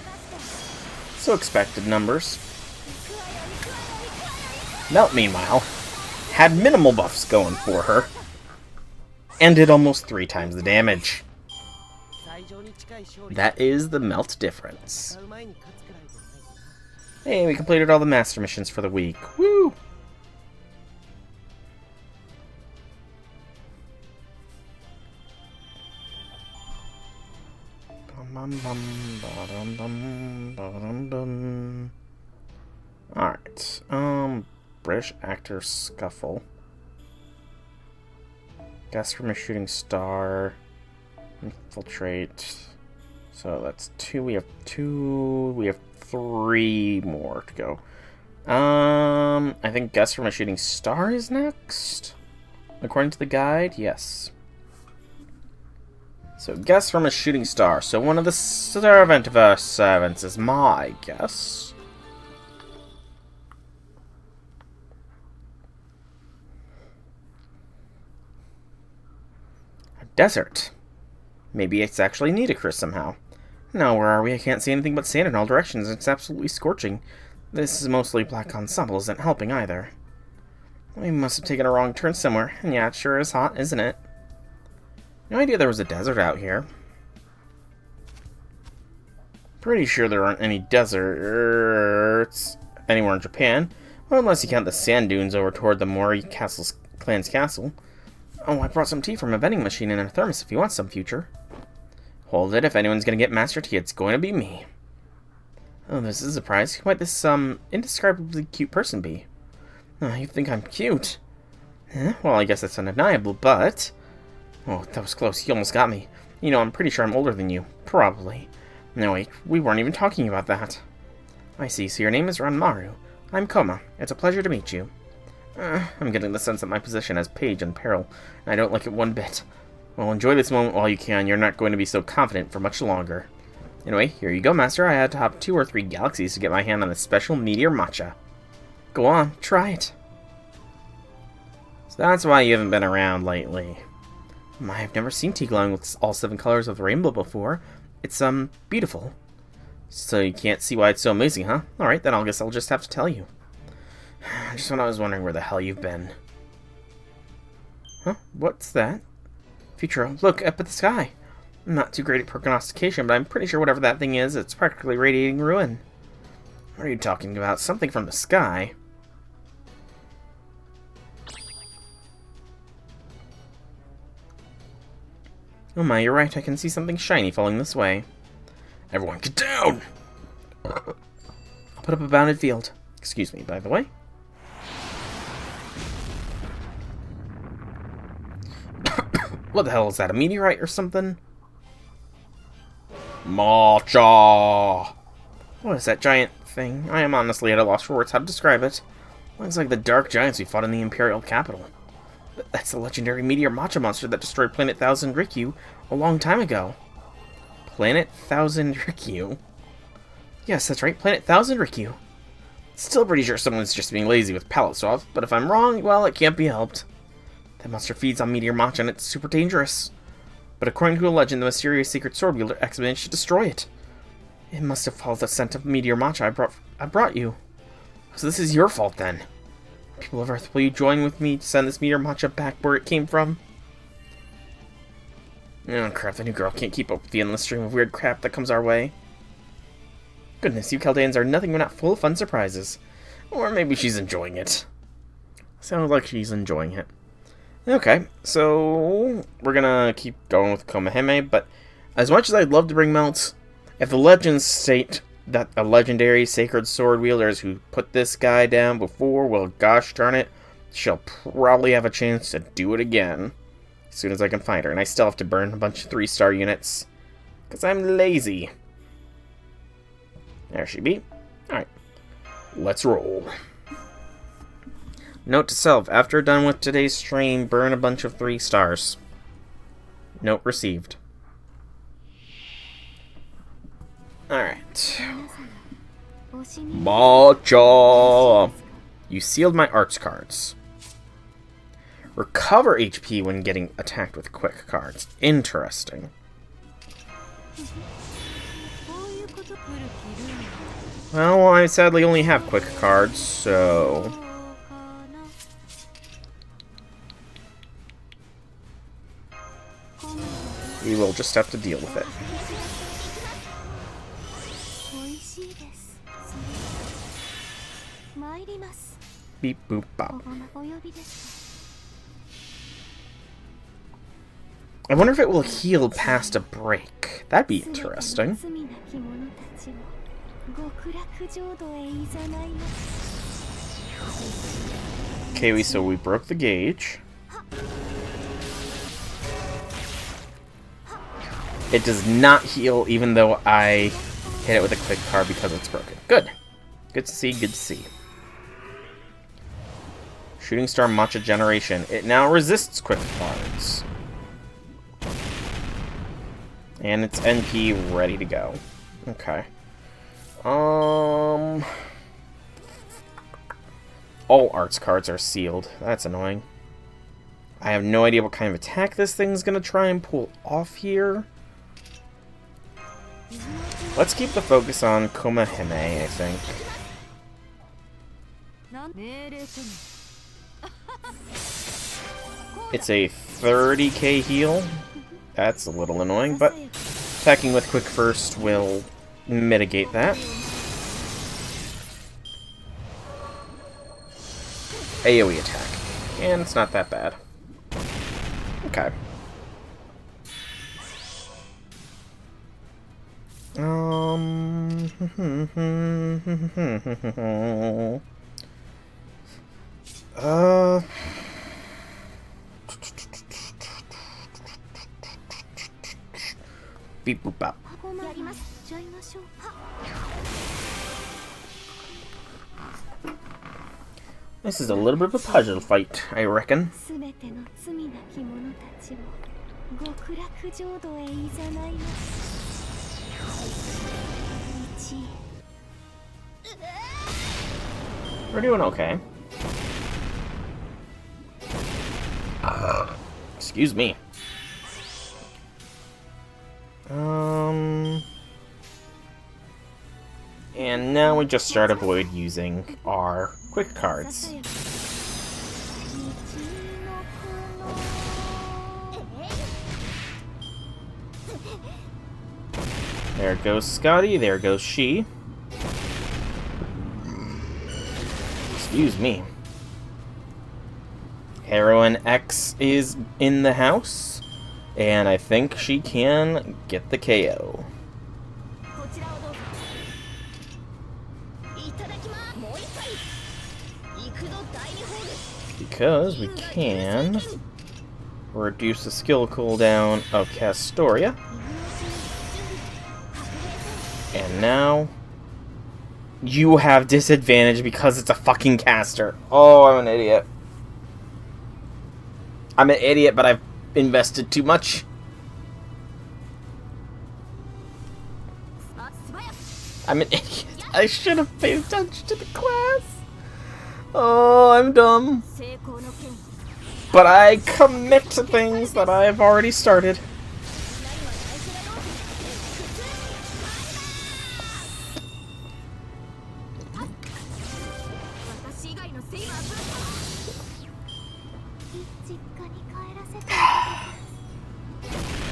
So expected numbers. Melt, meanwhile, had minimal buffs going for her, and did almost 3 times the damage. That is the Melt difference. Hey, we completed all the master missions for the week. Woo! Alright, British actor scuffle. Guess from a shooting star. Infiltrate. So that's 2. We have 2. We have 3 more to go. I think guess from a shooting star is next. According to the guide, yes. So guess from a shooting star. So one of the servant of our servants is my guess. Desert. Maybe it's actually Nidacris somehow. No, where are we? I can't see anything but sand in all directions. It's absolutely scorching. This mostly black ensemble isn't helping either. We must have taken a wrong turn somewhere. And yeah, it sure is hot, isn't it? No idea there was a desert out here. Pretty sure there aren't any deserts anywhere in Japan. Well, unless you count the sand dunes over toward the Mori clan's castle. Oh, I brought some tea from a vending machine in a thermos if you want some, future. Hold it, if anyone's gonna get Master Tea, it's going to be me. Oh, this is a surprise. Who might this, indescribably cute person be? Oh, you think I'm cute? Well, I guess that's undeniable, but... Oh, that was close. You almost got me. You know, I'm pretty sure I'm older than you. Probably. No, wait, we weren't even talking about that. I see, so your name is Ranmaru. I'm Koma. It's a pleasure to meet you. I'm getting the sense that my position as page in peril, and I don't like it one bit. Well, enjoy this moment while you can. You're not going to be so confident for much longer. Anyway, here you go, Master. I had to hop 2 or 3 galaxies to get my hand on this special meteor matcha. Go on, try it. So that's why you haven't been around lately. I've never seen tea glowing with all 7 colors of the rainbow before. It's, beautiful. So you can't see why it's so amazing, huh? Alright, then I guess I'll just have to tell you. Just when I was wondering where the hell you've been. Huh? What's that? Futuro, look up at the sky. I'm not too great at prognostication, but I'm pretty sure whatever that thing is, it's practically radiating ruin. What are you talking about? Something from the sky? Oh my, you're right. I can see something shiny falling this way. Everyone, get down! I'll put up a bounded field. Excuse me, by the way. What the hell is that? A meteorite or something? Matcha! What is that giant thing? I am honestly at a loss for words how to describe it. Looks like the dark giants we fought in the Imperial capital. That's the legendary meteor matcha monster that destroyed Planet 1000 Rikyu a long time ago. Planet 1000 Rikyu? Yes, that's right, Planet 1000 Rikyu. Still pretty sure someone's just being lazy with palette swap, but if I'm wrong, well, it can't be helped. That monster feeds on meteor matcha and it's super dangerous. But according to a legend, the mysterious secret sword wielder managed to destroy it. It must have followed the scent of meteor matcha I brought you. So this is your fault then. People of Earth, will you join with me to send this meteor matcha back where it came from? Oh crap, the new girl can't keep up with the endless stream of weird crap that comes our way. Goodness, you Chaldeans are nothing but not full of fun surprises. Or maybe she's enjoying it. Sounds like she's enjoying it. Okay, so we're gonna keep going with Komaheme, but as much as I'd love to bring melts, if the legends state that a legendary sacred sword wielders who put this guy down before, well, gosh darn it, she'll probably have a chance to do it again as soon as I can find her. And I still have to burn a bunch of 3-star units because I'm lazy. There she be. Alright, let's roll. Note to self, after done with today's stream, burn a bunch of 3 stars. Note received. Alright. Bacha! You sealed my arts cards. Recover HP when getting attacked with quick cards. Interesting. Well, I sadly only have quick cards, so... we will just have to deal with it. Beep boop bop. I wonder if it will heal past a break. That'd be interesting. Okay, so we broke the gauge. It does not heal even though I hit it with a quick card because it's broken. Good. Good to see, good to see. Shooting Star Matcha Generation. It now resists quick cards. And it's NP ready to go. Okay. All arts cards are sealed. That's annoying. I have no idea what kind of attack this thing's gonna try and pull off here. Let's keep the focus on Komahime, I think. It's a 30k heal. That's a little annoying, but attacking with quick first will mitigate that. AoE attack. And it's not that bad. Okay. Beep boop bop. This is a little bit of a puzzle fight, I reckon. We're doing okay. Excuse me. And now we just start avoid using our quick cards. There goes Scotty, there goes she. Excuse me. Heroine X is in the house, and I think she can get the KO. Because we can reduce the skill cooldown of Castoria. And now you have disadvantage because it's a fucking caster. Oh, I'm an idiot. I'm an idiot, but I've invested too much. I'm an idiot. I should have paid attention to the class. Oh, I'm dumb. But I commit to things that I've already started.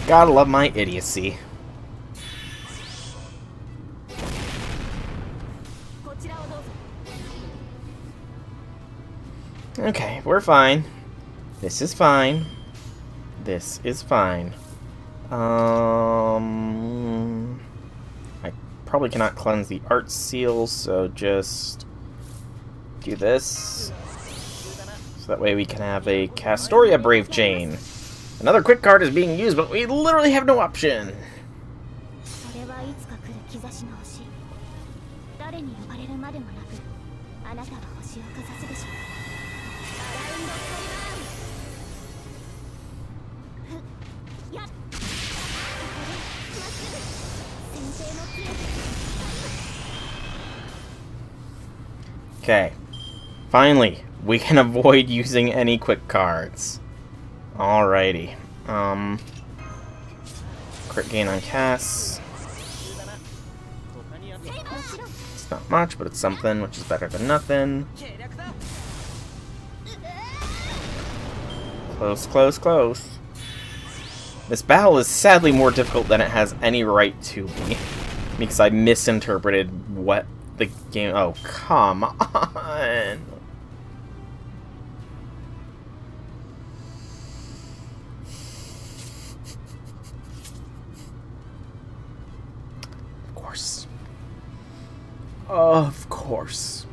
Gotta love my idiocy. Okay, we're fine. This is fine. This is fine. I probably cannot cleanse the art seal, so just do this. So that way we can have a Castoria Brave Chain. Another quick card is being used, but we literally have no option. Okay. Finally, we can avoid using any quick cards. Alrighty. Crit gain on casts. It's not much, but it's something, which is better than nothing. Close, close, close. This battle is sadly more difficult than it has any right to be, because I misinterpreted what the game... Oh, come on! Of course. Of course.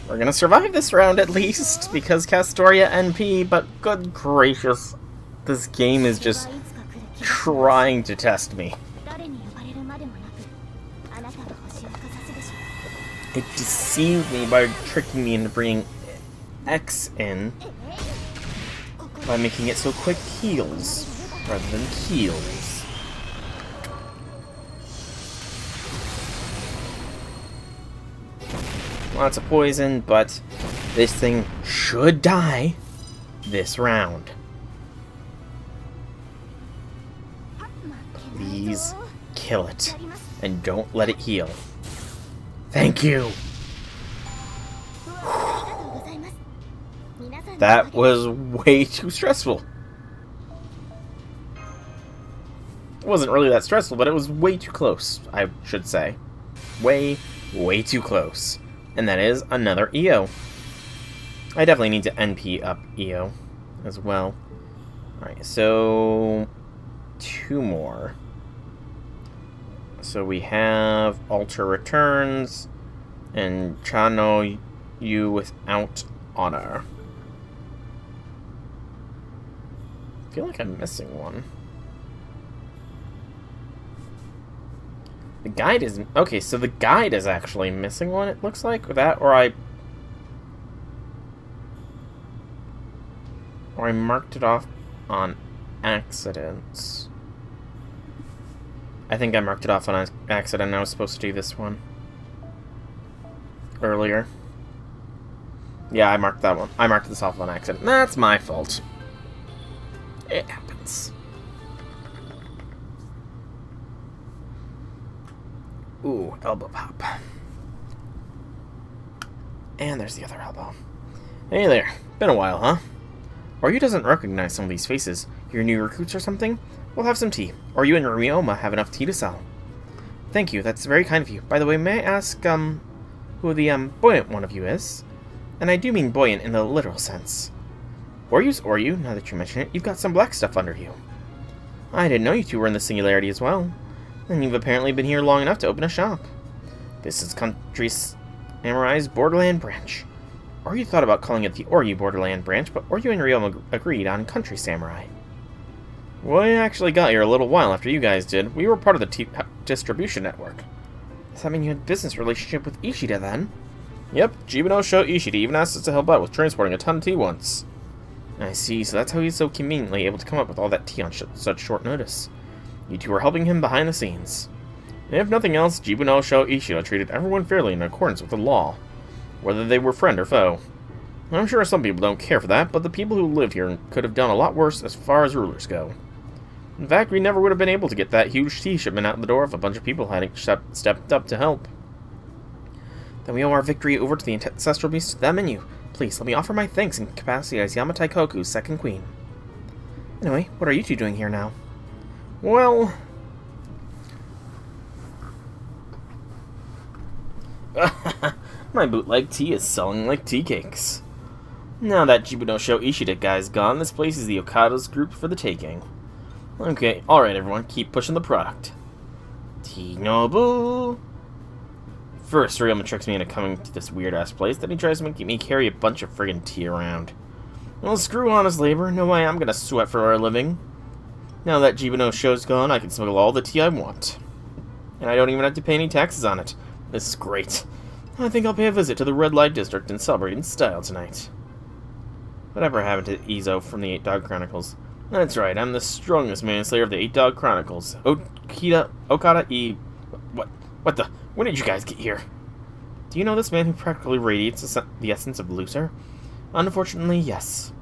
We're gonna survive this round at least, because Castoria NP, but good gracious, this game is just trying to test me. It deceived me by tricking me into bringing X in by making it so quick heals rather than heals. Lots of poison, but this thing should die this round. Please kill it, and don't let it heal. Thank you! That was way too stressful. It wasn't really that stressful, but it was way too close, I should say. Way too close. And that is another EO. I definitely need to NP up EO as well. Alright, so 2 more. So we have Alter Returns and Chano Yu without honor. I feel like I'm missing one. The guide is... Okay, so the guide is actually missing one, it looks like. Or that, or I marked it off on accident. I think I marked it off on accident. I was supposed to do this one earlier. Yeah, I marked that one. I marked this off on accident. That's my fault. It happens. Ooh, elbow pop. And there's the other elbow. Hey there. Been a while, huh? Oryu doesn't recognize some of these faces. Your new recruits or something? We'll have some tea. Oryu and Ryoma have enough tea to sell. Thank you, that's very kind of you. By the way, may I ask, who the, buoyant one of you is? And I do mean buoyant in the literal sense. Oryu's Oryu, now that you mention it. You've got some black stuff under you. I didn't know you two were in the Singularity as well. And you've apparently been here long enough to open a shop. This is Country Samurai's Borderland branch. Oryu thought about calling it the Oryu Borderland branch, but Oryu and Ryoma agreed on Country Samurai. We actually got here a little while after you guys did. We were part of the distribution network. Does that mean you had a business relationship with Ishida then? Yep, Jibino Sho Ishida even asked us to help out with transporting a ton of tea once. I see, so that's how he's so conveniently able to come up with all that tea on such short notice. You two were helping him behind the scenes. And if nothing else, Jibino Sho Ishida treated everyone fairly in accordance with the law, whether they were friend or foe. I'm sure some people don't care for that, but the people who lived here could have done a lot worse as far as rulers go. In fact, we never would have been able to get that huge tea shipment out the door if a bunch of people hadn't stepped up to help. Then we owe our victory over to the ancestral beast to them and you. Please please, let me offer my thanks in capacity as Yamataikoku's second queen. Anyway, what are you two doing here now? Well... my bootleg tea is selling like tea cakes. Now that Jibunosho Ishida guy's gone, this place is the Okada's group for the taking. Okay, alright everyone, keep pushing the product. Tea Nobu! First, Ryoma tricks me into coming to this weird-ass place, then he tries to make me carry a bunch of friggin' tea around. Well, screw honest labor, no way I'm gonna sweat for our living. Now that Jibunosho's gone, I can smuggle all the tea I want. And I don't even have to pay any taxes on it. This is great. I think I'll pay a visit to the Red Light District and celebrate in style tonight. Whatever happened to Izo from the 8 Dog Chronicles? That's right, I'm the strongest manslayer of the 8 Dog Chronicles. Okada. What the? When did you guys get here? Do you know this man who practically radiates the essence of Lucer? Unfortunately, yes.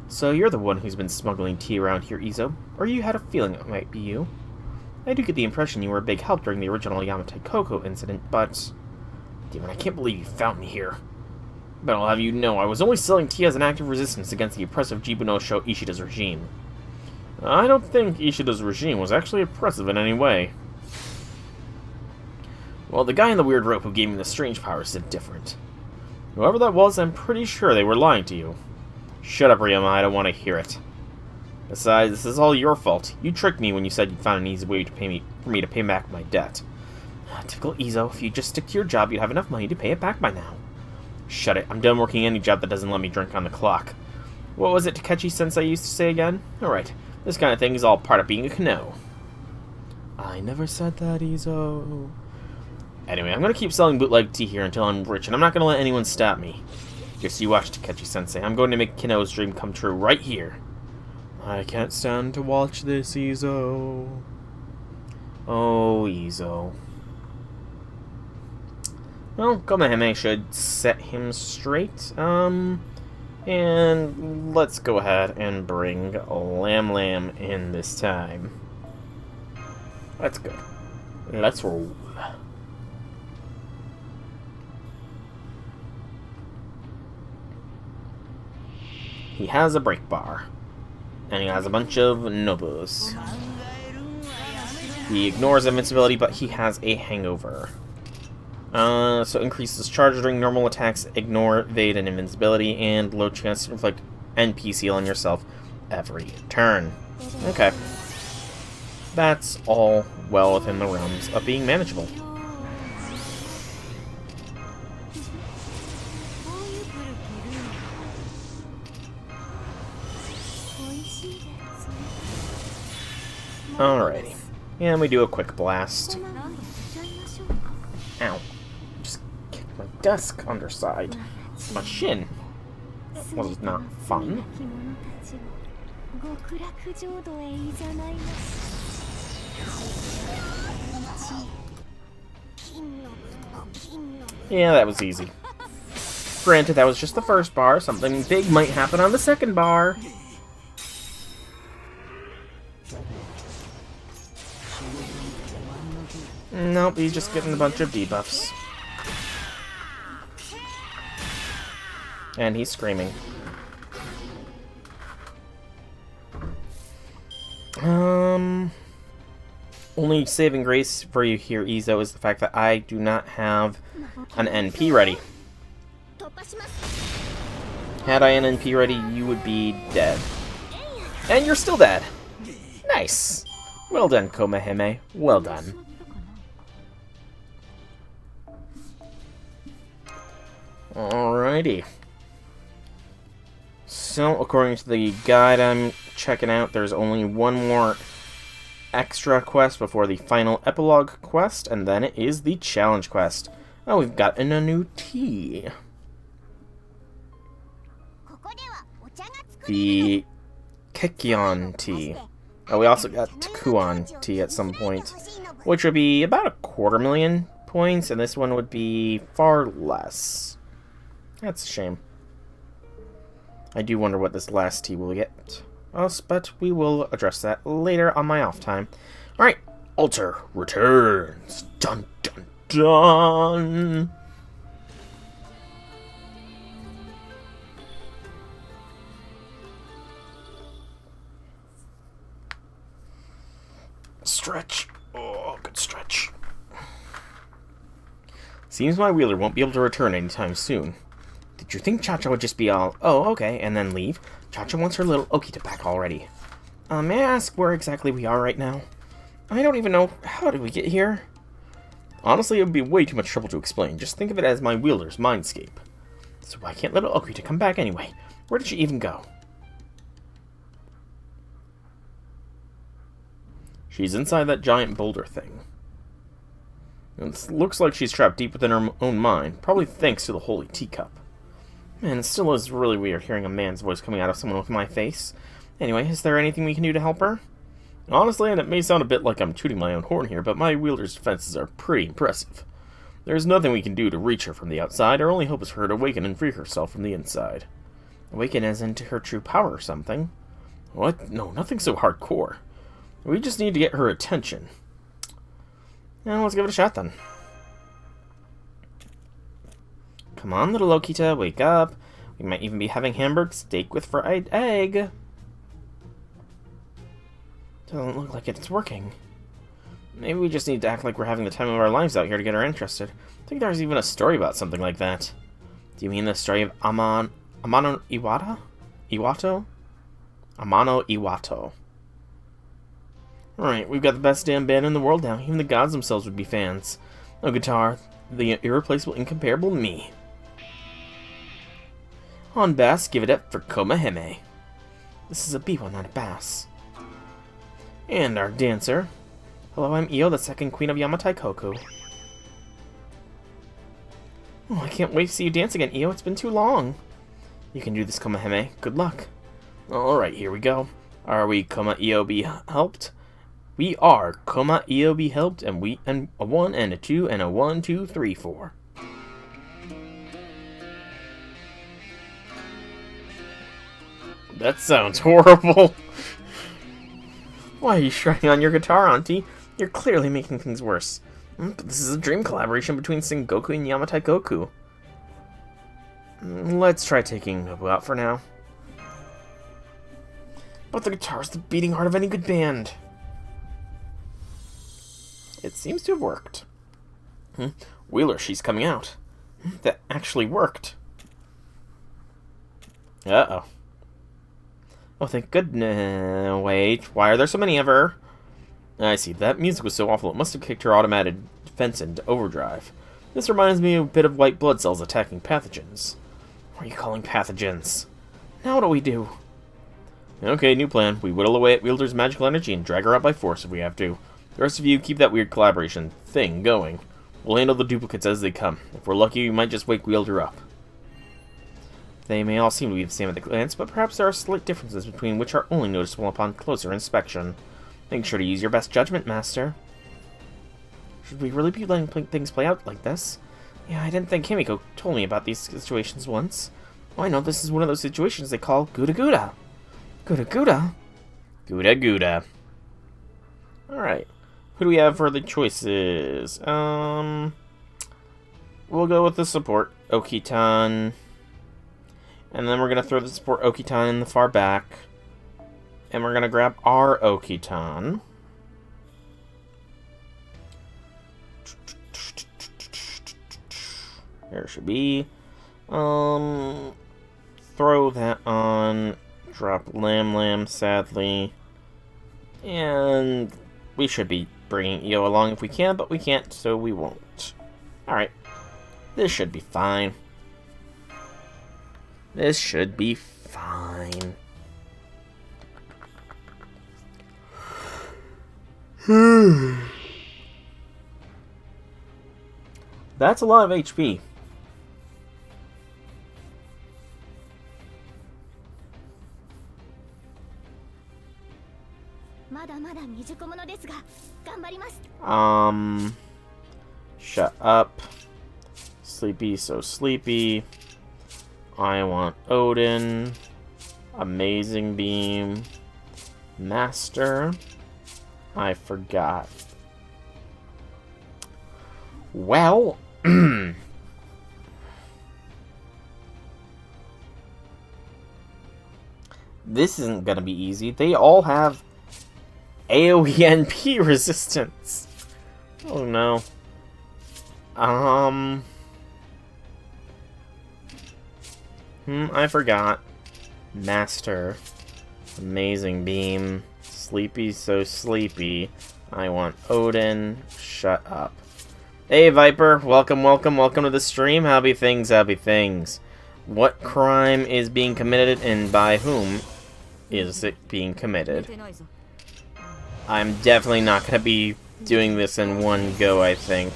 So you're the one who's been smuggling tea around here, Izo? Or you had a feeling it might be you? I do get the impression you were a big help during the original Yamataikoku incident, but... Damn it, I can't believe you found me here. But I'll have you know, I was only selling tea as an act of resistance against the oppressive Jibunosho Ishida's regime. I don't think Ishida's regime was actually oppressive in any way. Well, the guy in the weird rope who gave me the strange powers said different. Whoever that was, I'm pretty sure they were lying to you. Shut up, Ryoma, I don't want to hear it. Besides, this is all your fault. You tricked me when you said you'd found an easy way to for me to pay back my debt. Typical Izo, if you just stick to your job, you'd have enough money to pay it back by now. Shut it, I'm done working any job that doesn't let me drink on the clock. What was it Takechi-sensei used to say again? Alright, this kind of thing is all part of being a Kano. I never said that, Izo. Anyway, I'm gonna keep selling bootleg tea here until I'm rich, and I'm not gonna let anyone stop me. Just you watch, Takechi-sensei. I'm going to make Kano's dream come true right here. I can't stand to watch this, Izo. Oh, Izo. Well, Komehime should set him straight. And let's go ahead and bring Lam Lam in this time. That's good. Let's roll. He has a break bar. And he has a bunch of Nobus. He ignores invincibility, but he has a hangover. So increases charge during normal attacks, ignore, evade, and invincibility, and low chance to inflict NP seal on yourself every turn. Okay. That's all well within the realms of being manageable. Alrighty. And we do a quick blast. Ow. Just kicked my desk underside. My shin. That was not fun. Yeah, that was easy. Granted, that was just the first bar. Something big might happen on the second bar. Nope, he's just getting a bunch of debuffs. And he's screaming. Only saving grace for you here, Izo, is the fact that I do not have an NP ready. Had I an NP ready, you would be dead. And you're still dead. Nice. Well done, Komehime. Well done. Alrighty. So, according to the guide I'm checking out, there's only one more extra quest before the final epilogue quest, and then it is the challenge quest. Oh, we've gotten a new tea. The Kekion tea. Oh, we also got Takuon tea at some point, which would be about 250,000 points, and this one would be far less. That's a shame. I do wonder what this last tea will get us, but we will address that later on my off time. Alright, Alter returns. Dun dun dun! Stretch. Oh, good stretch. Seems my wheeler won't be able to return anytime soon. Did you think Cha-Cha would just be all, oh, okay, and then leave? Cha-Cha wants her little Okita back already. May I ask where exactly we are right now? I don't even know. How did we get here? Honestly, it would be way too much trouble to explain. Just think of it as my wheeler's mindscape. So why can't little Okita come back anyway? Where did she even go? She's inside that giant boulder thing. It looks like she's trapped deep within her own mind, probably thanks to the holy teacup. Man, it still is really weird hearing a man's voice coming out of someone with my face. Anyway, is there anything we can do to help her? Honestly, and it may sound a bit like I'm tooting my own horn here, but my wheeler's defenses are pretty impressive. There's nothing we can do to reach her from the outside. Our only hope is for her to awaken and free herself from the inside. Awaken as into her true power or something? What? No, nothing so hardcore. We just need to get her attention. Now, let's give it a shot then. Come on, little Okita, wake up. We might even be having hamburg steak with fried egg. Doesn't look like it's working. Maybe we just need to act like we're having the time of our lives out here to get her interested. I think there's even a story about something like that. Do you mean the story of Amano Iwata? Iwato? Amano Iwato. Alright, we've got the best damn band in the world now. Even the gods themselves would be fans. No guitar, the irreplaceable, incomparable me. On bass, give it up for Komaheme. This is a biwa, not a bass. And our dancer. Hello, I'm Io, the second queen of Yamataikoku. Oh, I can't wait to see you dance again, Io. It's been too long. You can do this, Komaheme. Good luck. Alright, here we go. Are we Io be helped? We are Io be helped, and a 1 and a 2 and a 1, 2, 3, 4. That sounds horrible. Why are you shredding on your guitar, Auntie? You're clearly making things worse. But this is a dream collaboration between Sengoku and Yamataikoku. Let's try taking Nobu out for now. But the guitar's the beating heart of any good band. It seems to have worked. Wheeler, she's coming out. That actually worked. Uh-oh. Oh, thank goodness. Wait, why are there so many of her? I see, that music was so awful it must have kicked her automated defense into overdrive. This reminds me a bit of white blood cells attacking pathogens. What are you calling pathogens? Now what do we do? Okay, new plan. We whittle away at Wheeler's magical energy and drag her out by force if we have to. The rest of you keep that weird collaboration thing going. We'll handle the duplicates as they come. If we're lucky, we might just wake Wheeler up. They may all seem to be the same at the glance, but perhaps there are slight differences between which are only noticeable upon closer inspection. Make sure to use your best judgment, Master. Should we really be letting things play out like this? Yeah, I didn't think Kimiko told me about these situations once. Oh, I know this is one of those situations they call GudaGuda. GudaGuda? GudaGuda. Alright. Who do we have for the choices? We'll go with the support, Okitan. And then we're going to throw the support Okitan in the far back. And we're going to grab our Okitan. There should be. Throw that on. Drop Lam Lam, sadly. And we should be bringing Io along if we can, but we can't, so we won't. Alright. This should be fine. This should be fine. That's a lot of HP. Shut up. Sleepy, so sleepy. I want Odin. Amazing Beam. Master. I forgot. Well, this isn't gonna be easy. They all have AoE NP resistance. Oh no. I forgot. Master. Amazing Beam. Sleepy so sleepy. I want Odin. Shut up. Hey Viper, welcome to the stream. How be things? What crime is being committed and by whom is it being committed? I'm definitely not going to be doing this in one go, I think.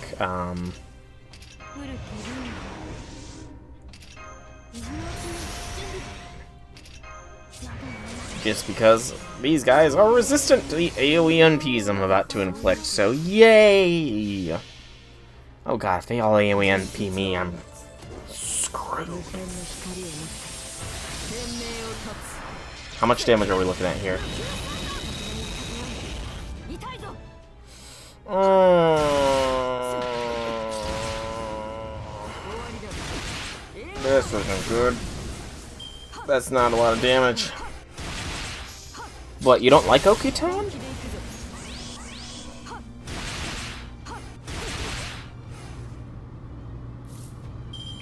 Just because these guys are resistant to the AoE NPs I'm about to inflict, so yay! Oh god, if they all AoE NP me, I'm screwed. How much damage are we looking at here? This isn't good. That's not a lot of damage. What, you don't like Okitan?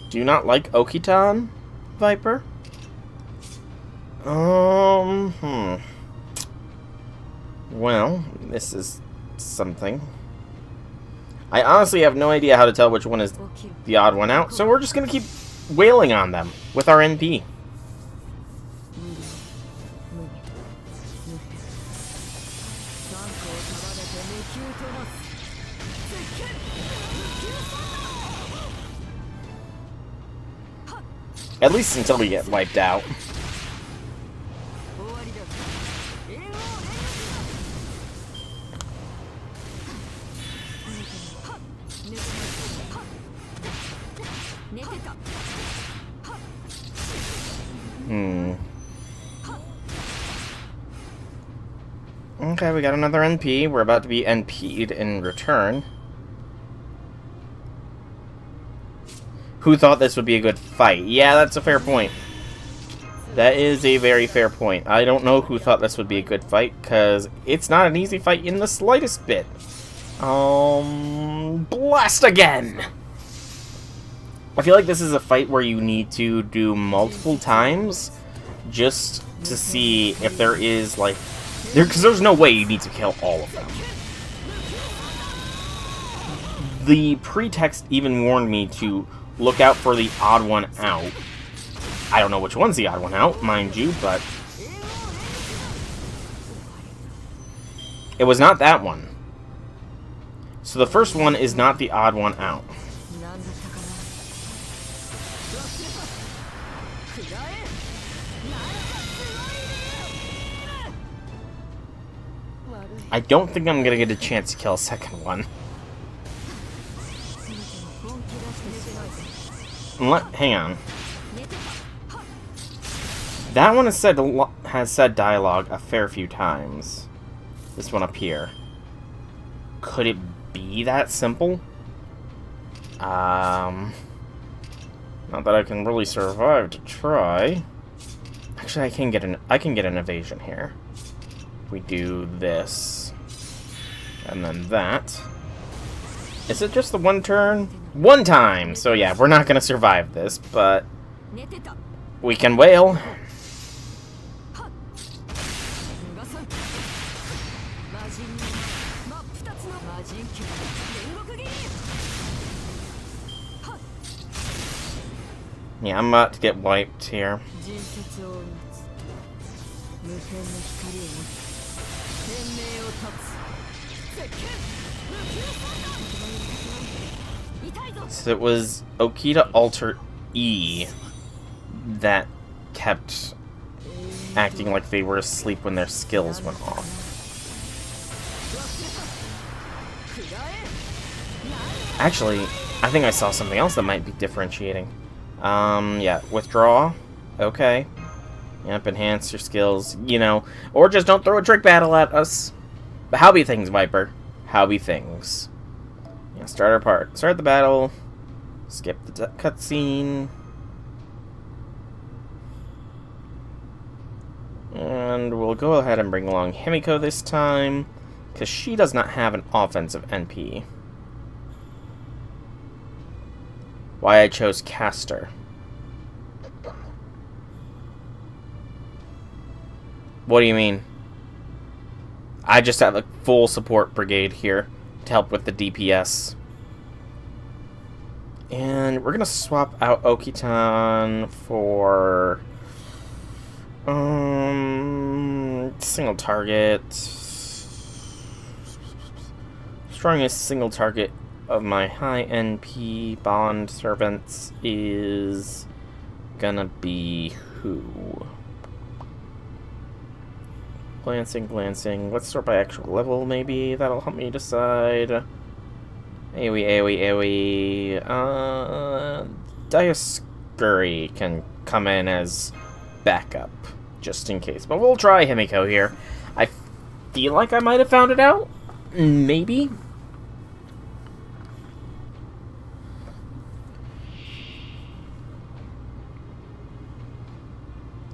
Do you not like Okitan, Viper? Well, this is something. I honestly have no idea how to tell which one is the odd one out, so we're just gonna keep wailing on them with our NP. At least until we get wiped out. Okay, we got another NP. We're about to be NP'd in return. Who thought this would be a good fight? Yeah, that's a fair point. That is a very fair point. I don't know who thought this would be a good fight, because it's not an easy fight in the slightest bit. Blast again! I feel like this is a fight where you need to do multiple times just to see if there is, like... because there's no way you need to kill all of them. The pretext even warned me to look out for the odd one out. I don't know which one's the odd one out, mind you, but... it was not that one. So the first one is not the odd one out. I don't think I'm gonna get a chance to kill a second one. Hang on. That one has said dialogue a fair few times. This one up here. Could it be that simple? Not that I can really survive to try. Actually, I can get an evasion here. We do this. And then that. Is it just the one turn? One time! So yeah, we're not gonna survive this, but we can wail. Yeah, I'm about to get wiped here. So it was Okita Alter E that kept acting like they were asleep when their skills went off. Actually, I think I saw something else that might be differentiating. Yeah, withdraw. Okay. Yep, enhance your skills, you know. Or just don't throw a trick battle at us. But how be things, Viper? How be things? Yeah, start the battle. Skip the cutscene. And we'll go ahead and bring along Himiko this time. Because she does not have an offensive NP. Why I chose Caster. What do you mean? I just have a full support brigade here to help with the DPS. And we're going to swap out Okitan for... single target. Strongest single target of my high NP bond servants is gonna be who? Glancing. Let's start by actual level, maybe. That'll help me decide. AoE. Dioscuri can come in as backup, just in case. But we'll try Himiko here. I feel like I might have found it out. Maybe.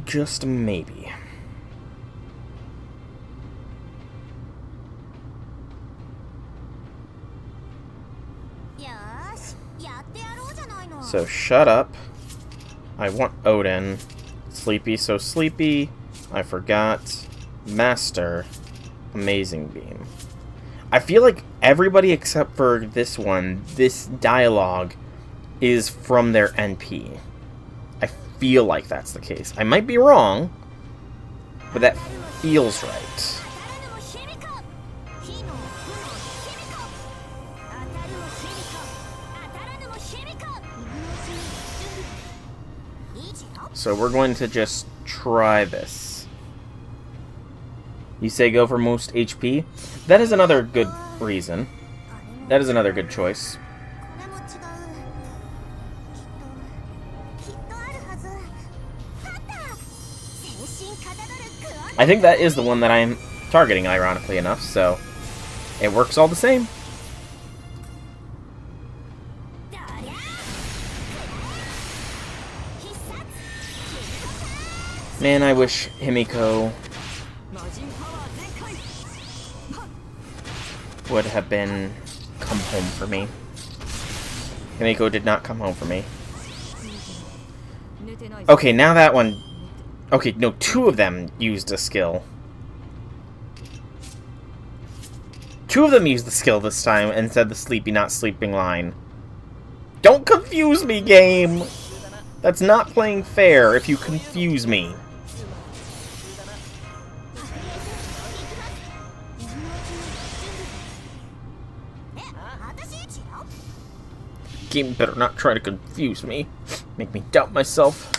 Just maybe. So shut up. I want Odin. Sleepy, so sleepy. I forgot. Master. Amazing Beam. I feel like everybody except for this one, this dialogue, is from their NP. I feel like that's the case. I might be wrong, but that feels right. So we're going to just try this. You say go for most HP? That is another good reason. That is another good choice. I think that is the one that I'm targeting, ironically enough, so it works all the same. Man, I wish Himiko would have been come home for me. Himiko did not come home for me. Okay, now that one... Okay, no, two of them used a skill. Two of them used the skill this time and said the sleepy not sleeping line. Don't confuse me, game! That's not playing fair if you confuse me. Game better not try to confuse me. Make me doubt myself.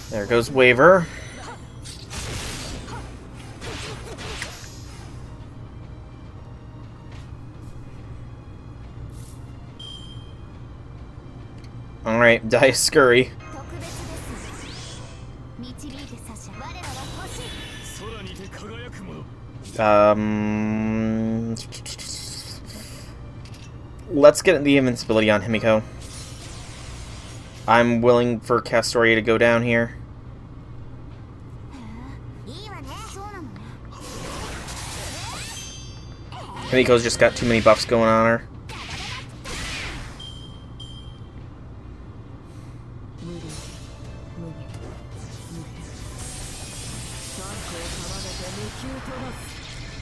There goes Waver. Alright, Dioscuri. Let's get the invincibility on Himiko. I'm willing for Castoria to go down here. Himiko's just got too many buffs going on her.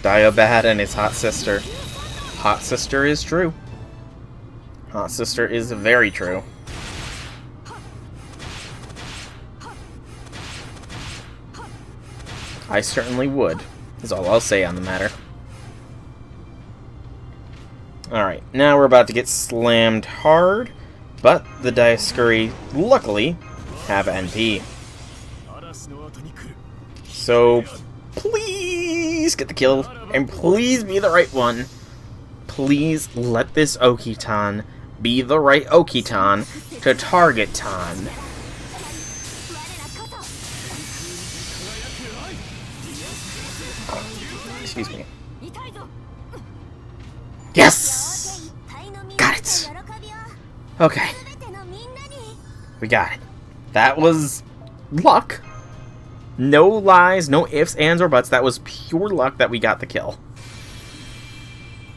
Diobad and his hot sister. Hot sister is true. Hot sister is very true. I certainly would, is all I'll say on the matter. Alright, now we're about to get slammed hard, but the Dioscuri, luckily, have NP. So, please get the kill, and please be the right one. Please let this Okitan be the right Okitan to target Tan. excuse me. Yes! Got it! Okay. We got it. That was luck. No lies, no ifs, ands, or buts. That was pure luck that we got the kill.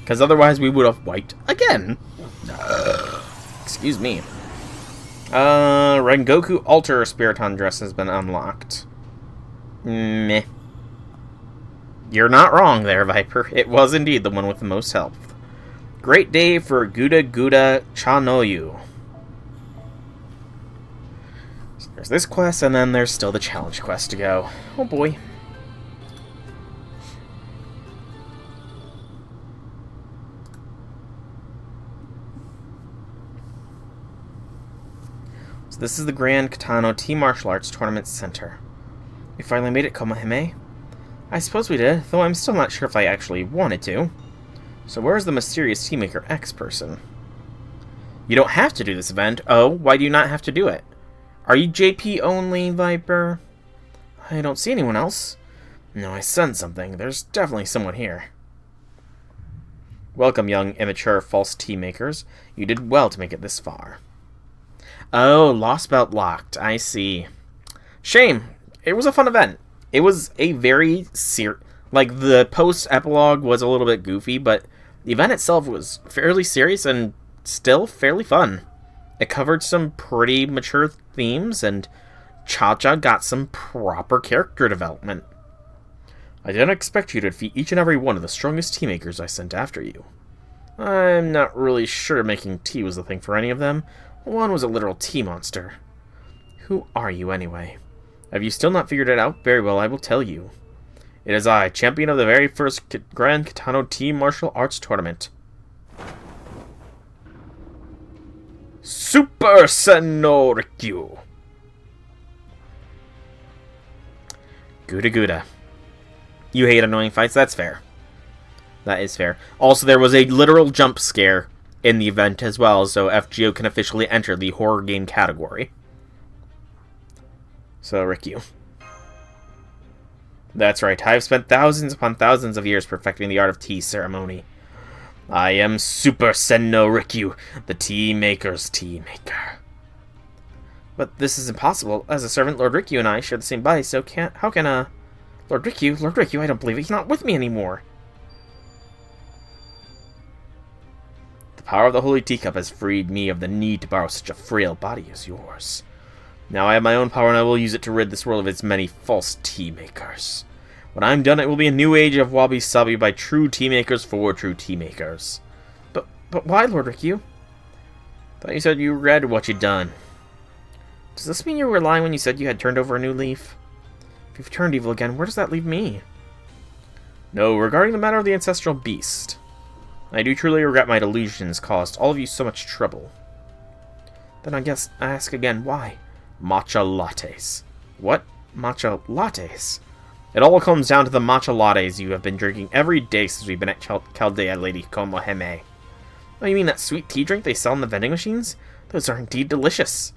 Because otherwise we would have wiped again. Excuse me. Rengoku Alter Spiriton dress has been unlocked. Meh. You're not wrong there, Viper. It was indeed the one with the most health. Great day for GudaGuda Chanoyu. So there's this quest, and then there's still the challenge quest to go. Oh boy. So this is the Grand Katano Team Martial Arts Tournament Center. We finally made it, Komohime. I suppose we did, though I'm still not sure if I actually wanted to. So where's the mysterious Teammaker X person? You don't have to do this event. Oh, why do you not have to do it? Are you JP only, Viper? I don't see anyone else. No, I sense something. There's definitely someone here. Welcome, young, immature, false Teammakers. You did well to make it this far. Oh, Lost Belt locked. I see. Shame. It was a fun event. It was a very like, the post-epilogue was a little bit goofy, but the event itself was fairly serious and still fairly fun. It covered some pretty mature themes, and Cha-Cha got some proper character development. I didn't expect you to defeat each and every one of the strongest Teammakers I sent after you. I'm not really sure making tea was the thing for any of them. One was a literal tea monster. Who are you, anyway? Have you still not figured it out? Very well, I will tell you. It is I, champion of the very first Grand Katano Team Martial Arts Tournament. Super Senorikyu. GudaGuda. You hate annoying fights? That's fair. That is fair. Also, there was a literal jump scare in the event as well, so FGO can officially enter the horror game category. So, Rikyu. That's right, I've spent thousands upon thousands of years perfecting the art of tea ceremony. I am Super Senno Rikyu, the tea maker's tea maker. But this is impossible. As a servant, Lord Rikyu and I share the same body, so how can Lord Rikyu, I don't believe it. He's not with me anymore. The power of the Holy Teacup has freed me of the need to borrow such a frail body as yours. Now I have my own power, and I will use it to rid this world of its many false tea makers. When I'm done, it will be a new age of wabi-sabi by true tea makers for true tea makers. But why, Lord Rikyu? Thought you said you read what you'd done. Does this mean you were lying when you said you had turned over a new leaf? If you've turned evil again, where does that leave me? No, regarding the matter of the ancestral beast. I do truly regret my delusions caused all of you so much trouble. Then I guess I ask again, why? Matcha lattes. What? Matcha lattes? It all comes down to the matcha lattes you have been drinking every day since we've been at Chaldea, Lady Komohime. Oh, you mean that sweet tea drink they sell in the vending machines? Those are indeed delicious.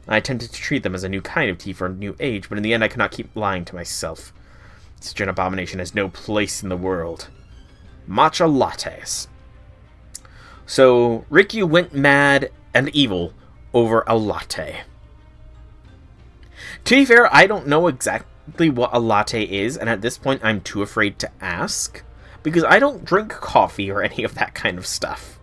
I attempted to treat them as a new kind of tea for a new age, but in the end I could not keep lying to myself. Such an abomination has no place in the world. Matcha lattes. So, Rikyu went mad and evil over a latte. To be fair, I don't know exactly what a latte is, and at this point I'm too afraid to ask, because I don't drink coffee or any of that kind of stuff.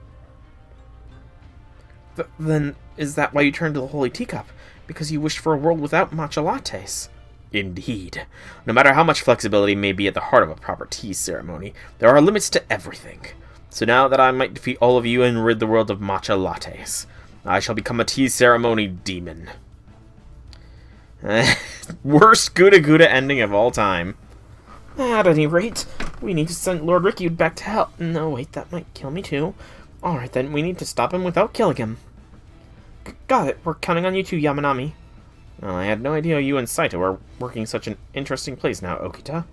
Then, is that why you turned to the Holy Teacup? Because you wished for a world without matcha lattes? Indeed. No matter how much flexibility may be at the heart of a proper tea ceremony, there are limits to everything. So now that I might defeat all of you and rid the world of matcha lattes, I shall become a tea ceremony demon. Worst GudaGuda ending of all time. At any rate, we need to send Lord Rikyu back to hell. No, wait, that might kill me too. Alright then, we need to stop him without killing him. Got it, we're counting on you too, Yamanami. Well, I had no idea you and Saito were working such an interesting place now, Okita.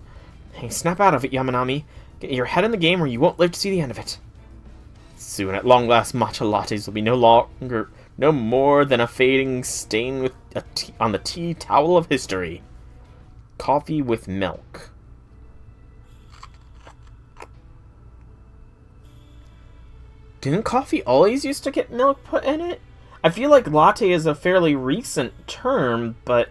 Hey, snap out of it, Yamanami. Get your head in the game or you won't live to see the end of it. Soon, at long last, matcha lattes will be no more than a fading stain with on the tea towel of history. Coffee with milk. Didn't coffee always used to get milk put in it? I feel like latte is a fairly recent term, but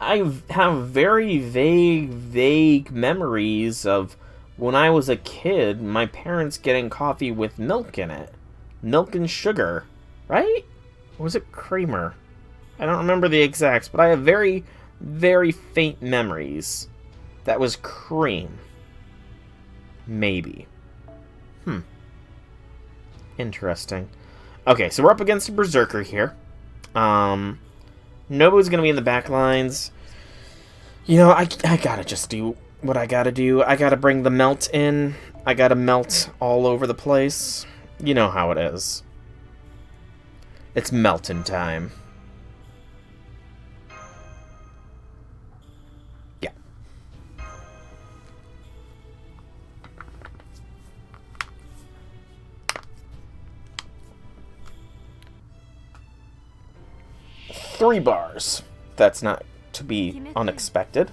I have very vague memories of when I was a kid, my parents getting coffee with milk in it. Milk and sugar, right? Or was it creamer? I don't remember the exacts, but I have very faint memories. That was cream. Maybe. Interesting. Okay, so we're up against a berserker here. Nobu's gonna be in the back lines. You know, I gotta just do what I gotta do. I gotta bring the melt in. I gotta melt all over the place. You know how it is. It's melting time. Yeah. Three bars. That's not to be unexpected.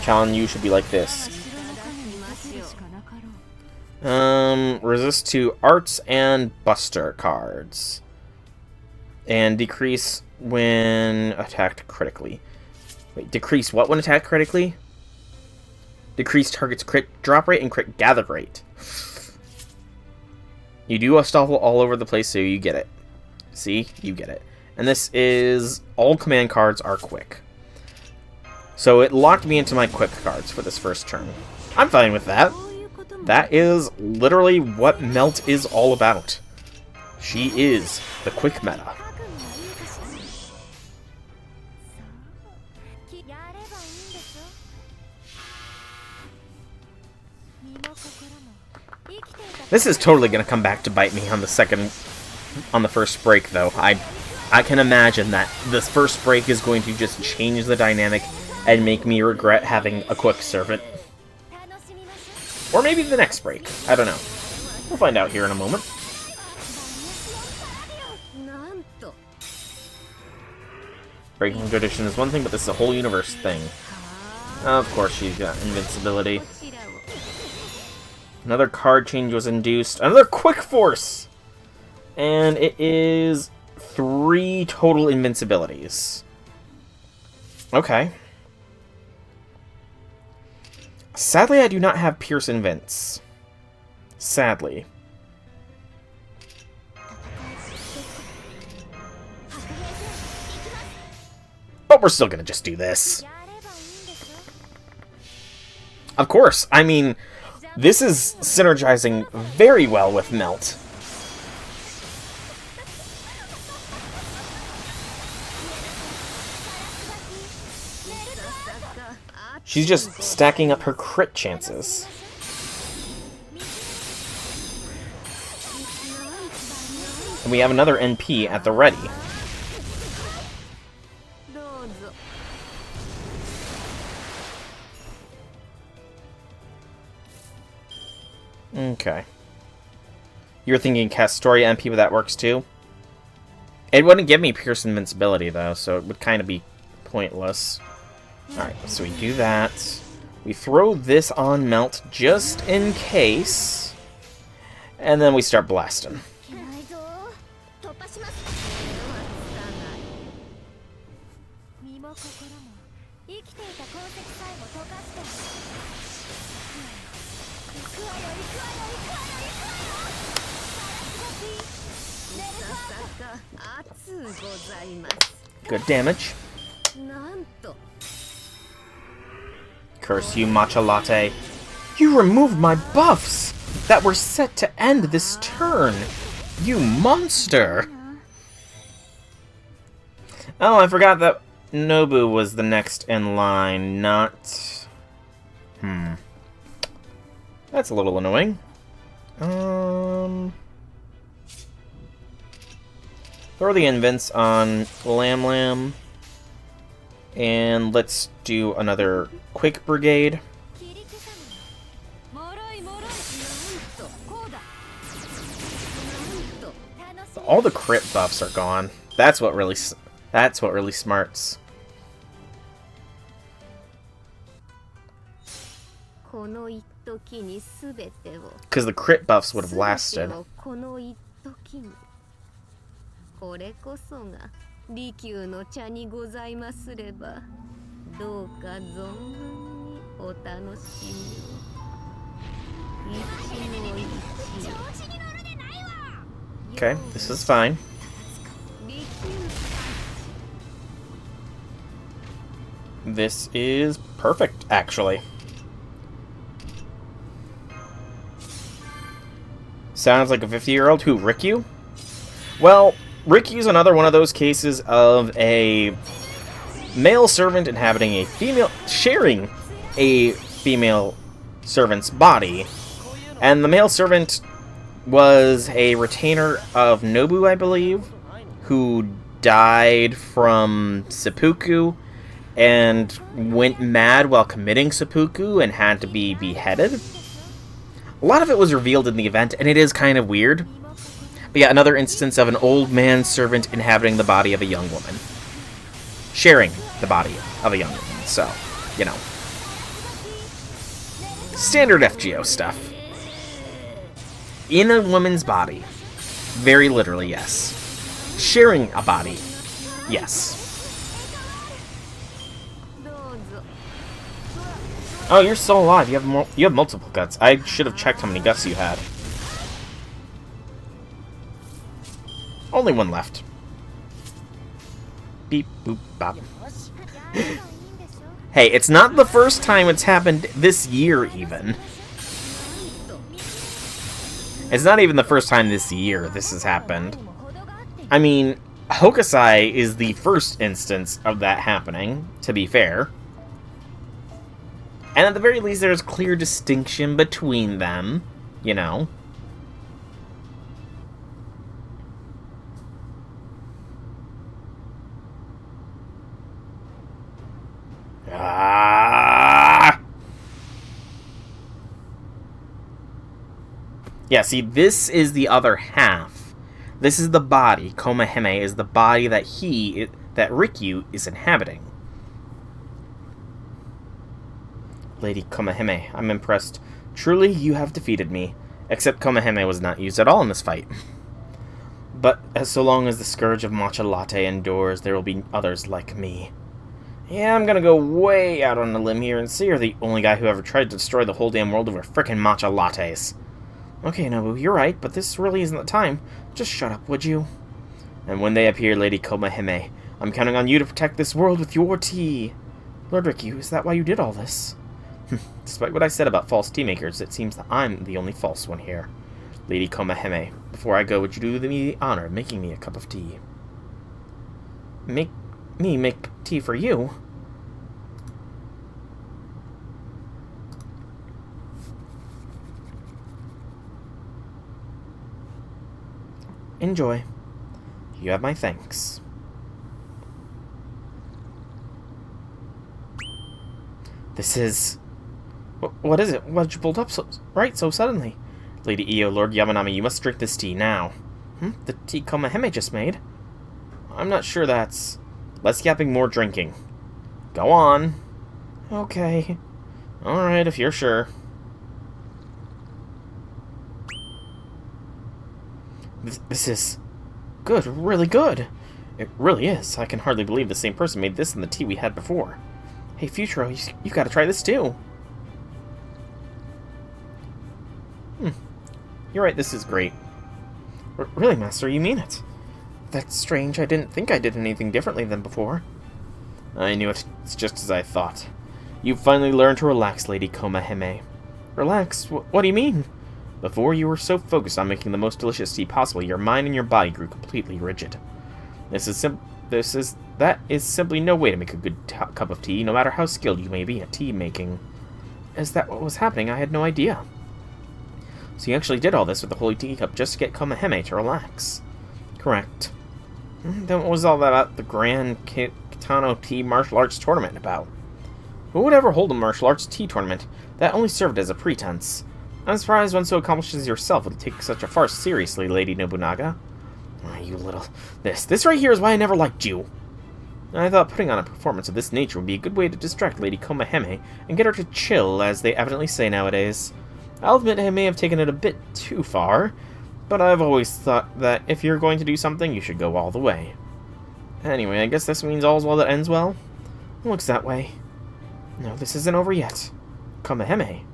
Challenge you should be like this. Resist to arts and buster cards. And decrease when attacked critically. Wait, decrease what when attacked critically? Decrease target's crit drop rate and crit gather rate. You do a shuffle all over the place, so you get it. See? You get it. And this is... all command cards are quick. So it locked me into my quick cards for this first turn. I'm fine with that. That is literally what Melt is all about. She is the quick meta. This is totally going to come back to bite me on the first break, though. I can imagine that this first break is going to just change the dynamic and make me regret having a quick servant. Or maybe the next break. I don't know. We'll find out here in a moment. Breaking tradition is one thing, but this is a whole universe thing. Of course she's got invincibility. Another card change was induced. Another quick force! And it is 3 total invincibilities. Okay. Sadly, I do not have Pierce Invince. Sadly. But we're still gonna just do this. Of course, I mean, this is synergizing very well with Melt. She's just stacking up her crit chances. And we have another NP at the ready. Okay. You're thinking Castoria NP, but that works too? It wouldn't give me Pierce Invincibility, though, so it would kind of be pointless. Alright, so we do that. We throw this on Melt just in case. And then we start blasting. Good damage. Curse you, Matcha Latte. You removed my buffs that were set to end this turn. You monster. Oh, I forgot that Nobu was the next in line, not... That's a little annoying. Throw the invents on Lam Lam. And let's do another quick brigade. All the crit buffs are gone. That's what really smarts. Because the crit buffs would have lasted. これこそが利休の茶にございますれば、どうか存分にお楽しみを。一期一会。 Okay, this is fine. This is perfect, actually. Sounds like a 50-year-old. Who, Rikyu? Well, Rikyu's another one of those cases of a male servant inhabiting a female, sharing a female servant's body. And the male servant was a retainer of Nobu, I believe, who died from seppuku and went mad while committing seppuku and had to be beheaded. A lot of it was revealed in the event, and it is kind of weird. But yeah, another instance of an old man servant inhabiting the body of a young woman. Sharing the body of a young woman, so, you know. Standard FGO stuff. In a woman's body. Very literally, yes. Sharing a body. Yes. Oh, you're still alive. You have multiple guts. I should have checked how many guts you had. Only one left. Beep, boop, bop. Hey, it's not the first time it's happened this year, even. It's not even the first time this year this has happened. I mean, Hokusai is the first instance of that happening, to be fair. And at the very least, there's clear distinction between them, you know. Yeah, see, this is the other half. This is the body. Komahime is the body that that Rikyu is inhabiting. Lady Komahime, I'm impressed. Truly, you have defeated me. Except Komahime was not used at all in this fight. But so long as the scourge of matcha latte endures, there will be others like me. Yeah, I'm gonna go way out on a limb here and say you're the only guy who ever tried to destroy the whole damn world over frickin' matcha lattes. Okay, Nobu, you're right, but this really isn't the time. Just shut up, would you? And when they appear, Lady Komahime, I'm counting on you to protect this world with your tea. Lord Rikyu, is that why you did all this? Despite what I said about false tea makers, it seems that I'm the only false one here. Lady Komahime, before I go, would you do me the honor of making me a cup of tea? Make tea for you? Enjoy. You have my thanks. This is... What is it? What did you pull up so suddenly? Lady Io, Lord Yamanami, you must drink this tea now. The tea Komahime just made? I'm not sure that's... Less yapping, more drinking. Go on. Okay. Alright, if you're sure. This is... good, really good. It really is. I can hardly believe the same person made this in the tea we had before. Hey, Futuro, you gotta try this too. You're right, this is great. Really, Master, you mean it? That's strange. I didn't think I did anything differently than before. I knew it. It's just as I thought. You've finally learned to relax, Lady Komahime. Relax? What do you mean? Before, you were so focused on making the most delicious tea possible, your mind and your body grew completely rigid. That is simply no way to make a good cup of tea, no matter how skilled you may be at tea making. Is that what was happening? I had no idea. So you actually did all this with the holy teacup just to get Komahime to relax. Correct. Then what was all that about the Grand Kitano Tea Martial Arts Tournament about? Who would ever hold a martial arts tea tournament? That only served as a pretense. I'm surprised one so accomplished as yourself would take such a farce seriously, Lady Nobunaga. Oh, you little... This right here is why I never liked you. and I thought putting on a performance of this nature would be a good way to distract Lady Komaheme and get her to chill, as they evidently say nowadays. I'll admit I may have taken it a bit too far, but I've always thought that if you're going to do something, you should go all the way. Anyway, I guess this means all's well that ends well? Looks that way. No, this isn't over yet. Komaheme.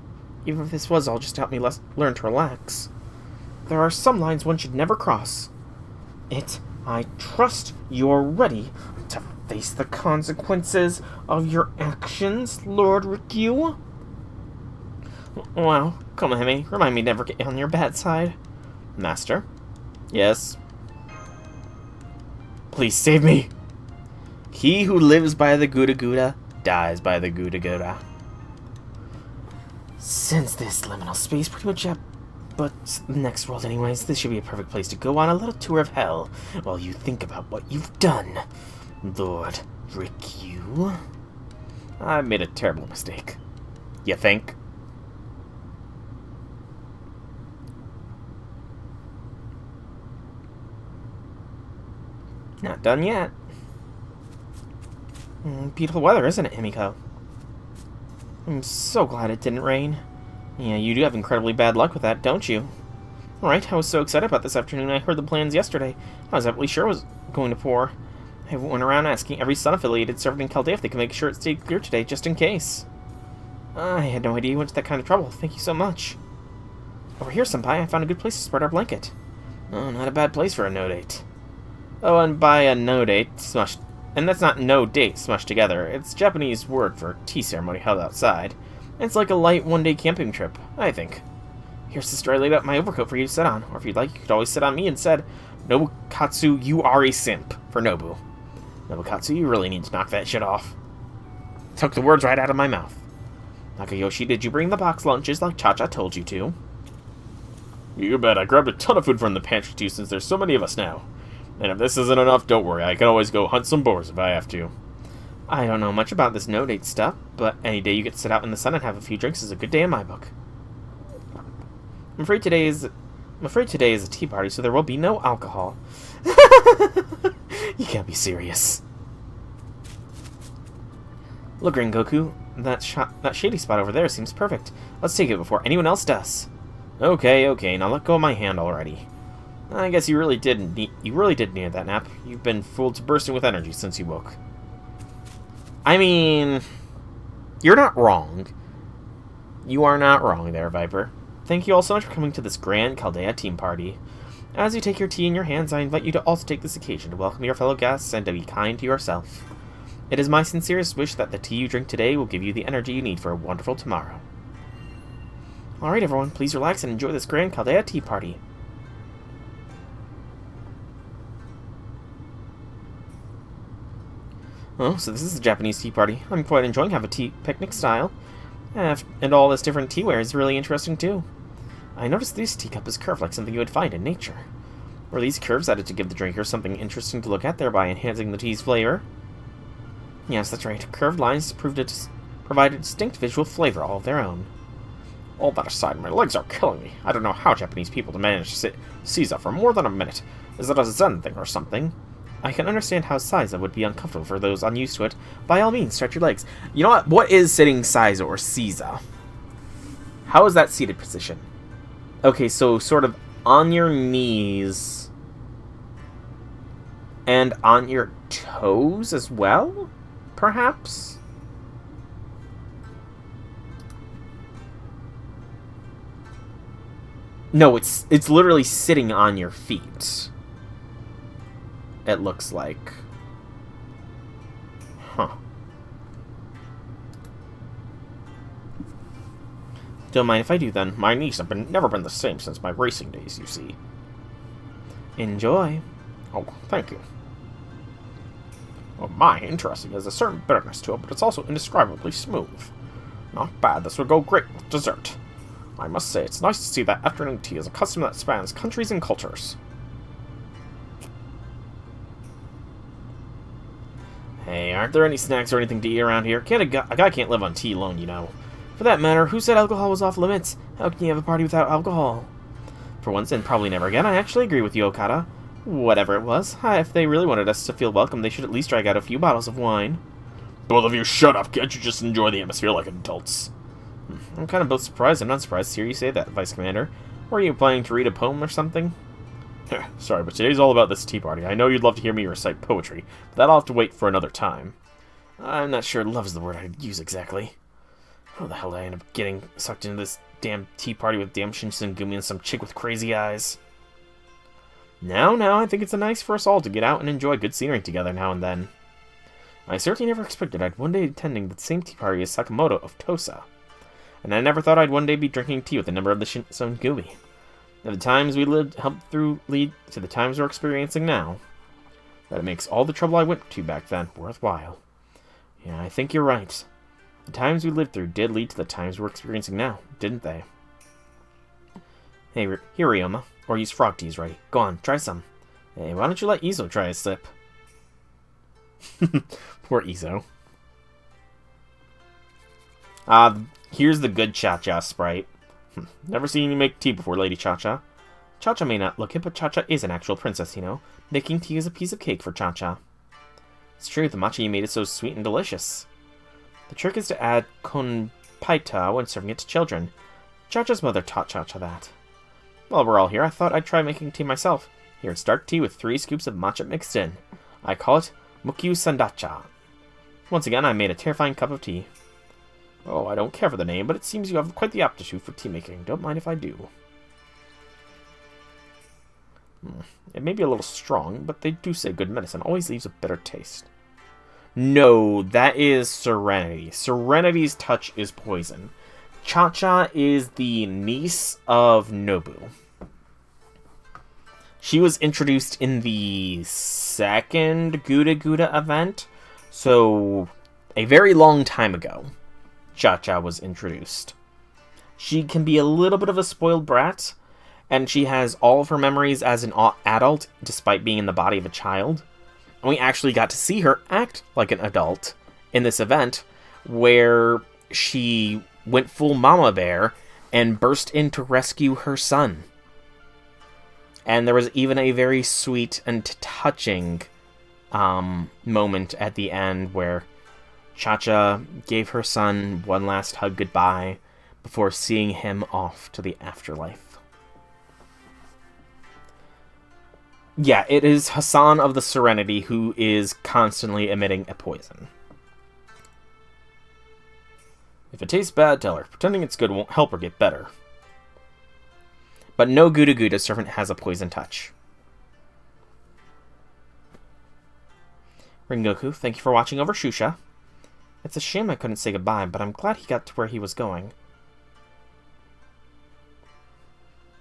Even if this was all just to help me learn to relax. There are some lines one should never cross. I trust you're ready to face the consequences of your actions, Lord Rikyu. Wow, Komaheme, remind me to never get on your bad side. Master? Yes? Please save me! He who lives by the GudaGuda dies by the GudaGuda. Since this liminal space pretty much but the next world anyways, this should be a perfect place to go on a little tour of hell while you think about what you've done, Lord Rikyu. I made a terrible mistake. You think? Not done yet. Beautiful weather, isn't it, Himiko? I'm so glad it didn't rain. Yeah, you do have incredibly bad luck with that, don't you? Alright, I was so excited about this afternoon I heard the plans yesterday. I was absolutely sure it was going to pour. I went around asking every Sun-affiliated servant in Chaldea if they could make sure it stayed clear today, just in case. I had no idea you went to that kind of trouble. Thank you so much. Over here, Senpai, I found a good place to spread our blanket. Oh, not a bad place for a no-date. Oh, and by a no-date, smushed... And that's not no-date smushed together. It's a Japanese word for tea ceremony held outside. It's like a light one-day camping trip, I think. Here's the story I laid out my overcoat for you to sit on. Or if you'd like, you could always sit on me instead. Nobukatsu, you are a simp. For Nobu. Nobukatsu, you really need to knock that shit off. Took the words right out of my mouth. Nakayoshi, did you bring the box lunches like Cha-Cha told you to? You bet. I grabbed a ton of food from the pantry too, since there's so many of us now. And if this isn't enough, don't worry. I can always go hunt some boars if I have to. I don't know much about this no-date stuff, but any day you get to sit out in the sun and have a few drinks is a good day in my book. I'm afraid today is a tea party, so there will be no alcohol. You can't be serious. Look, Rengoku, that shady spot over there seems perfect. Let's take it before anyone else does. Okay, now let go of my hand already. I guess you really did need that nap. You've been fooled to bursting with energy since you woke. I mean, you're not wrong. You are not wrong there, Viper. Thank you all so much for coming to this grand Chaldea team party. As you take your tea in your hands, I invite you to also take this occasion to welcome your fellow guests and to be kind to yourself. It is my sincerest wish that the tea you drink today will give you the energy you need for a wonderful tomorrow. Alright everyone, please relax and enjoy this grand Chaldea tea party. Oh, so this is a Japanese tea party. I'm quite enjoying having a tea picnic style. And all this different teaware is really interesting too. I noticed this teacup is curved like something you would find in nature. Were these curves added to give the drinker something interesting to look at, thereby enhancing the tea's flavor? Yes, that's right. Curved lines provide a distinct visual flavor all of their own. All that aside, my legs are killing me. I don't know how Japanese people manage to sit Seiza for more than a minute. Is it a Zen thing or something? I can understand how Seiza would be uncomfortable for those unused to it. By all means, stretch your legs. You know what? What is sitting Seiza or Seiza? How is that seated position? Okay, so sort of on your knees and on your toes as well, perhaps? No, it's literally sitting on your feet. It looks like. Huh. Don't mind if I do then. My knees have never been the same since my racing days, you see. Enjoy. Oh, thank you. Oh my, interesting. There's a certain bitterness to it, but it's also indescribably smooth. Not bad. This would go great with dessert. I must say, it's nice to see that afternoon tea is a custom that spans countries and cultures. Hey, aren't there any snacks or anything to eat around here? A guy can't live on tea alone, you know. For that matter, who said alcohol was off limits? How can you have a party without alcohol? For once, and probably never again, I actually agree with you, Okada. Whatever it was, if they really wanted us to feel welcome, they should at least drag out a few bottles of wine. Both of you shut up. Can't you just enjoy the atmosphere like adults? I'm kind of both surprised and not surprised to hear you say that, Vice Commander. Were you planning to read a poem or something? Sorry, but today's all about this tea party. I know you'd love to hear me recite poetry, but that'll have to wait for another time. I'm not sure love is the word I'd use exactly. How the hell did I end up getting sucked into this damn tea party with damn Shinsengumi and some chick with crazy eyes? Now, I think it's nice for us all to get out and enjoy good scenery together now and then. I certainly never expected I'd one day attending the same tea party as Sakamoto of Tosa. And I never thought I'd one day be drinking tea with a member of the Shinsengumi. The times we lived helped lead to the times we're experiencing now. That it makes all the trouble I went to back then worthwhile. Yeah, I think you're right. The times we lived through did lead to the times we're experiencing now, didn't they? Hey, here, Ryoma. Or use frog tea's ready. Go on, try some. Hey, why don't you let Izo try a sip? Poor Izo. Here's the good Cha-Cha sprite. Never seen you make tea before, Lady Cha-Cha. Cha-Cha may not look it, but Cha-Cha is an actual princess, you know. Making tea is a piece of cake for Cha-Cha. It's true, the matcha you made is so sweet and delicious. The trick is to add konpaita when serving it to children. Cha-Cha's mother taught Cha-Cha that. While we're all here, I thought I'd try making tea myself. Here, it's dark tea with 3 scoops of matcha mixed in. I call it Mukyu Sandacha. Once again, I made a terrifying cup of tea. Oh, I don't care for the name, but it seems you have quite the aptitude for tea making. Don't mind if I do. It may be a little strong, but they do say good medicine always leaves a bitter taste. No, that is Serenity. Serenity's touch is poison. Cha-Cha is the niece of Nobu. She was introduced in the second GudaGuda event, so a very long time ago, Cha-Cha was introduced. She can be a little bit of a spoiled brat, and she has all of her memories as an adult, despite being in the body of a child. And we actually got to see her act like an adult in this event, where she went full mama bear and burst in to rescue her son. And there was even a very sweet and touching moment at the end where Cha-Cha gave her son one last hug goodbye before seeing him off to the afterlife. Yeah, it is Hassan of the Serenity who is constantly emitting a poison. If it tastes bad, tell her. Pretending it's good won't help her get better. But no GudaGuda servant has a poison touch. Rengoku, thank you for watching over Shusha. It's a shame I couldn't say goodbye, but I'm glad he got to where he was going.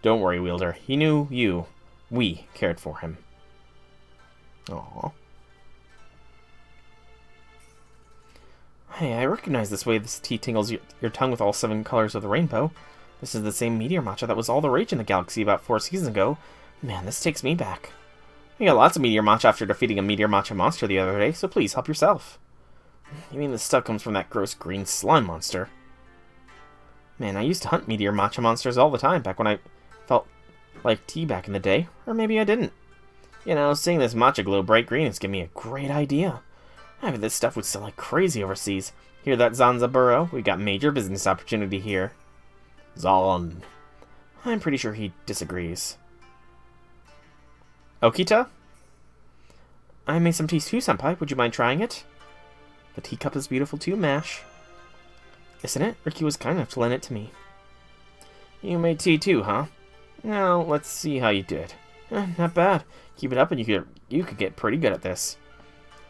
Don't worry, Wielder. He knew you. We cared for him. Aww. Hey, I recognize this way this tea tingles your tongue with all 7 colors of the rainbow. This is the same meteor matcha that was all the rage in the galaxy about 4 seasons ago. Man, this takes me back. We got lots of meteor matcha after defeating a meteor matcha monster the other day, so please help yourself. You mean this stuff comes from that gross green slime monster? Man, I used to hunt meteor matcha monsters all the time back when I felt like tea back in the day. Or maybe I didn't. You know, seeing this matcha glow bright green has given me a great idea. I bet this stuff would sell like crazy overseas. Hear that, Zanzaburo? We got major business opportunity here. Zon. I'm pretty sure he disagrees. Okita? I made some tea too, senpai. Would you mind trying it? The teacup is beautiful too, Mash. Isn't it? Ricky was kind enough to lend it to me. You made tea too, huh? Now, let's see how you did. Not bad. Keep it up and you could get pretty good at this.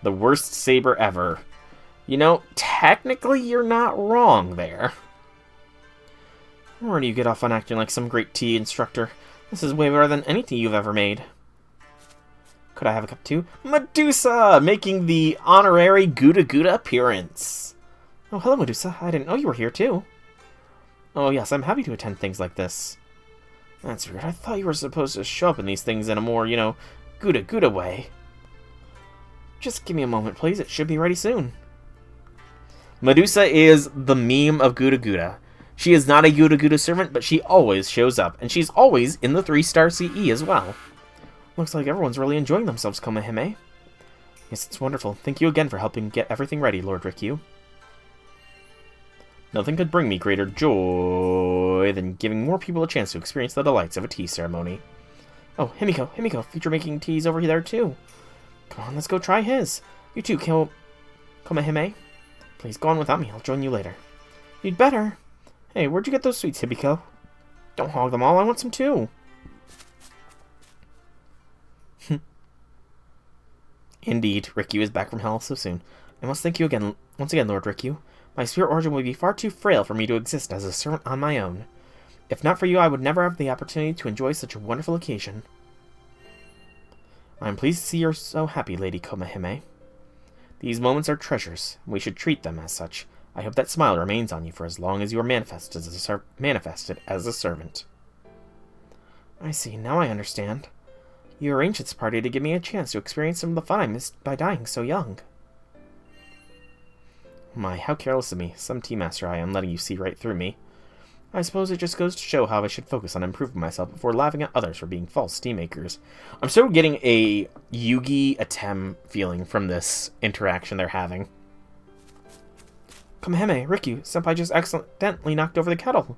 The worst saber ever. You know, technically you're not wrong there. Where do you get off on acting like some great tea instructor? This is way better than any tea you've ever made. Could I have a cup too? Medusa! Making the honorary GudaGuda appearance. Oh, hello, Medusa. I didn't know you were here too. Oh, yes, I'm happy to attend things like this. That's weird. I thought you were supposed to show up in these things in a more, you know, GudaGuda way. Just give me a moment, please. It should be ready soon. Medusa is the meme of GudaGuda. She is not a GudaGuda servant, but she always shows up, and she's always in the 3-star CE as well. Looks like everyone's really enjoying themselves, Komahime. Yes, it's wonderful. Thank you again for helping get everything ready, Lord Rikyu. Nothing could bring me greater joy than giving more people a chance to experience the delights of a tea ceremony. Oh, Himiko, future making teas over there too. Come on, let's go try his. You too, Komahime. Please go on without me, I'll join you later. You'd better. Hey, where'd you get those sweets, Himiko? Don't hog them all, I want some too. Indeed, Rikyu is back from hell so soon. I must thank you once again, Lord Rikyu. My spirit origin would be far too frail for me to exist as a servant on my own. If not for you, I would never have the opportunity to enjoy such a wonderful occasion. I am pleased to see you're so happy, Lady Komahime. These moments are treasures, and we should treat them as such. I hope that smile remains on you for as long as you are manifested as a servant. I see, now I understand. You arranged this party to give me a chance to experience some of the fun I missed by dying so young. My, how careless of me. Some tea master I am, letting you see right through me. I suppose it just goes to show how I should focus on improving myself before laughing at others for being false tea makers. I'm still getting a Yugi Atem feeling from this interaction they're having. Komahime, Rikyu, Senpai just accidentally knocked over the kettle.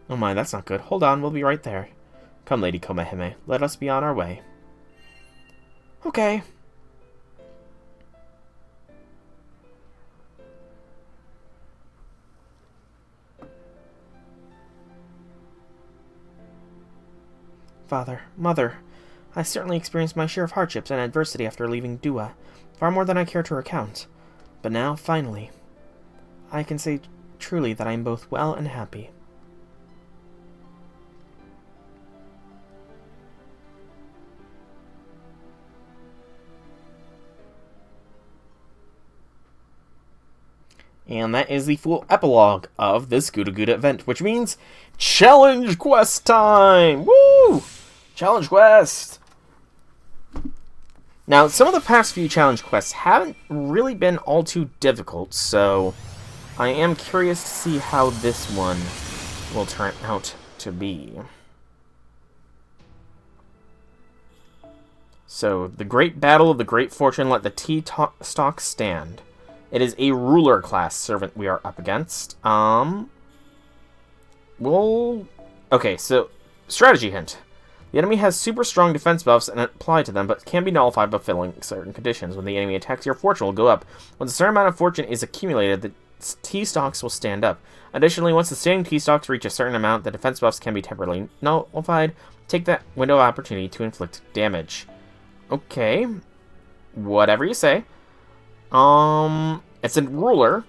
Oh my, that's not good. Hold on, we'll be right there. Come, Lady Komahime, let us be on our way. Okay. Father, Mother, I certainly experienced my share of hardships and adversity after leaving Dua, far more than I care to recount. But now, finally, I can say truly that I am both well and happy. And that is the full epilogue of this GudaGuda event, which means Challenge Quest time! Woo! Challenge Quest! Now, some of the past few Challenge Quests haven't really been all too difficult, so I am curious to see how this one will turn out to be. So, the Great Battle of the Great Fortune, let the tea stalk stand. It is a ruler class servant we are up against. Okay, so, strategy hint. The enemy has super strong defense buffs and apply to them, but can be nullified by filling certain conditions. When the enemy attacks, your fortune will go up. Once a certain amount of fortune is accumulated, the tea stalks will stand up. Additionally, once the standing tea stalks reach a certain amount, the defense buffs can be temporarily nullified. Take that window of opportunity to inflict damage. Okay. Whatever you say. It's a ruler,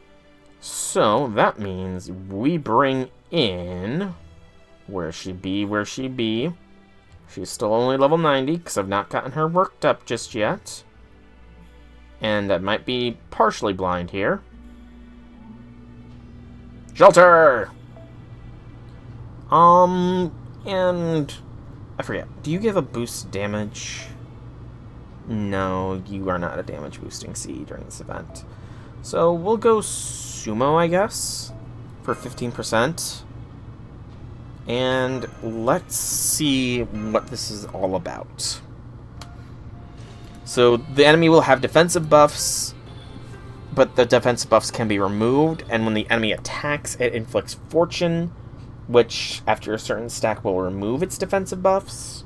so that means we bring in... Where she be? She's still only level 90, because I've not gotten her worked up just yet. And I might be partially blind here. Shelter! And... I forget. Do you give a boost damage? No, you are not a damage boosting seed during this event. So we'll go Sumo, I guess, for 15%. And let's see what this is all about. So the enemy will have defensive buffs, but the defensive buffs can be removed, and when the enemy attacks, it inflicts fortune, which after a certain stack will remove its defensive buffs.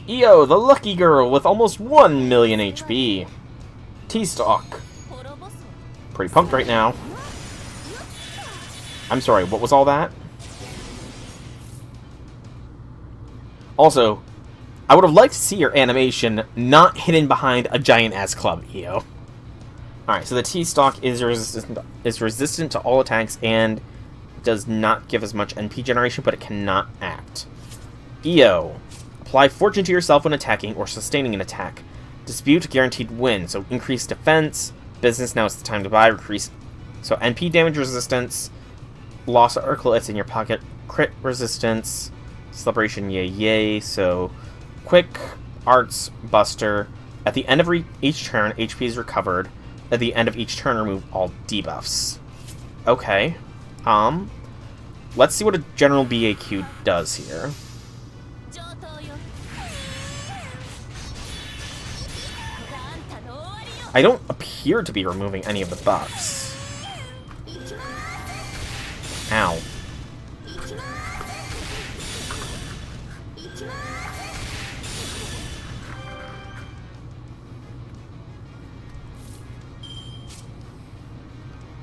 Io, the lucky girl with almost 1 million HP. T-Stalk. Pretty pumped right now. I'm sorry, what was all that? Also, I would have liked to see your animation not hidden behind a giant-ass club, Io. Alright, so the T-Stalk is resistant to all attacks and does not give as much NP generation, but it cannot act. Io. Apply fortune to yourself when attacking or sustaining an attack. Dispute, guaranteed win. So increase defense. Business, now it's the time to buy. Increase. So NP damage resistance. Loss of Urklets in your pocket. Crit resistance. Celebration, yay yay. So quick, arts, buster. At the end of each turn, HP is recovered. At the end of each turn, remove all debuffs. Okay. let's see what a general BAQ does here. I don't appear to be removing any of the buffs. Ow.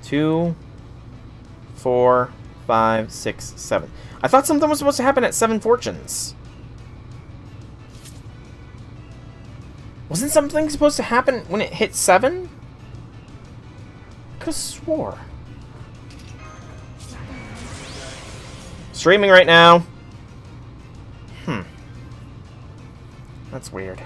Two, 4, 5, 6, 7. I thought something was supposed to happen at 7 fortunes. Wasn't something supposed to happen when it hit 7? Could've swore. Streaming right now. That's weird.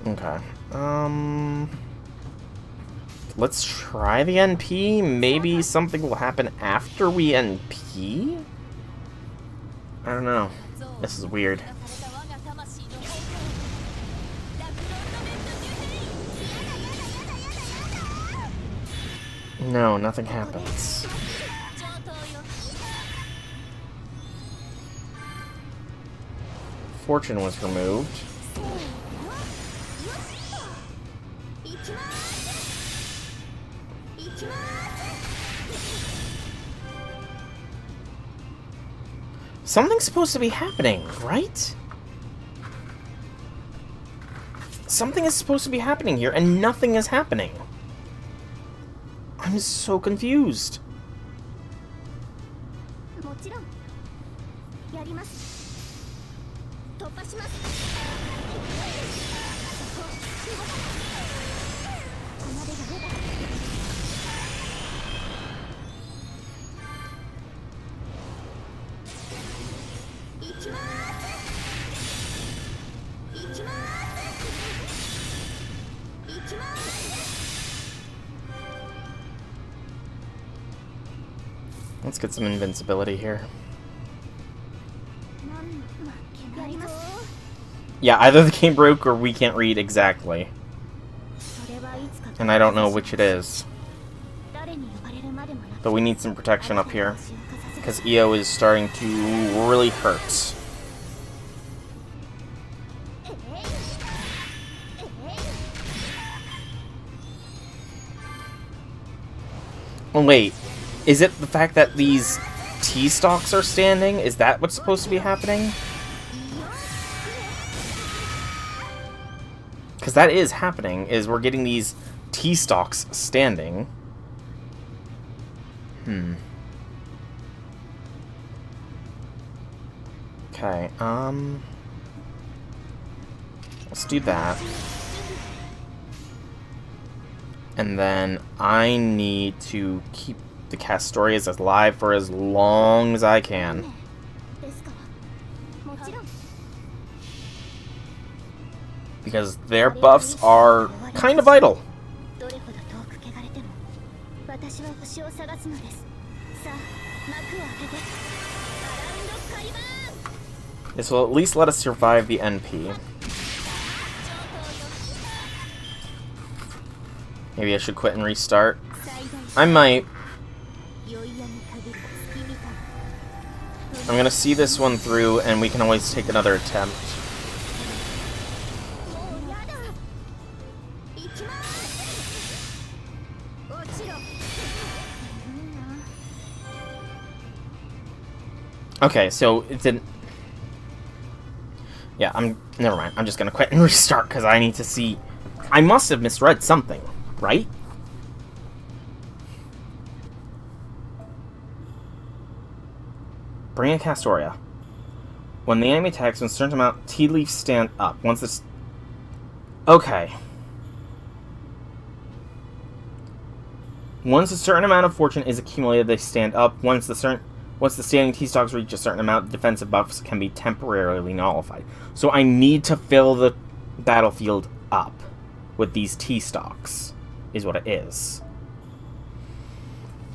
Okay. Let's try the NP. Maybe something will happen after we NP? I don't know. This is weird. No, nothing happens. Fortune was removed. Something's supposed to be happening, right? Something is supposed to be happening here, and nothing is happening. I'm so confused. Let's get some invincibility here. Yeah, either the game broke or we can't read exactly. And I don't know which it is. But we need some protection up here, because EO is starting to really hurt. Oh wait, is it the fact that these T-stalks are standing? Is that what's supposed to be happening? Because that is happening, is we're getting these T-stalks standing. Okay, let's do that. And then I need to keep the Castorias alive for as long as I can. Because their buffs are kind of vital. This will at least let us survive the NP. Maybe I should quit and restart. I might. I'm gonna see this one through, and we can always take another attempt. Okay, so it didn't... Yeah, never mind. I'm just gonna quit and restart, because I need to see... I must have misread something, right? Bring a Castoria. When the enemy attacks, when a certain amount, tea leaves stand up. Once this... Okay. Once a certain amount of fortune is accumulated, they stand up. Once the standing T-stalks reach a certain amount, defensive buffs can be temporarily nullified. So I need to fill the battlefield up with these T-stalks, is what it is.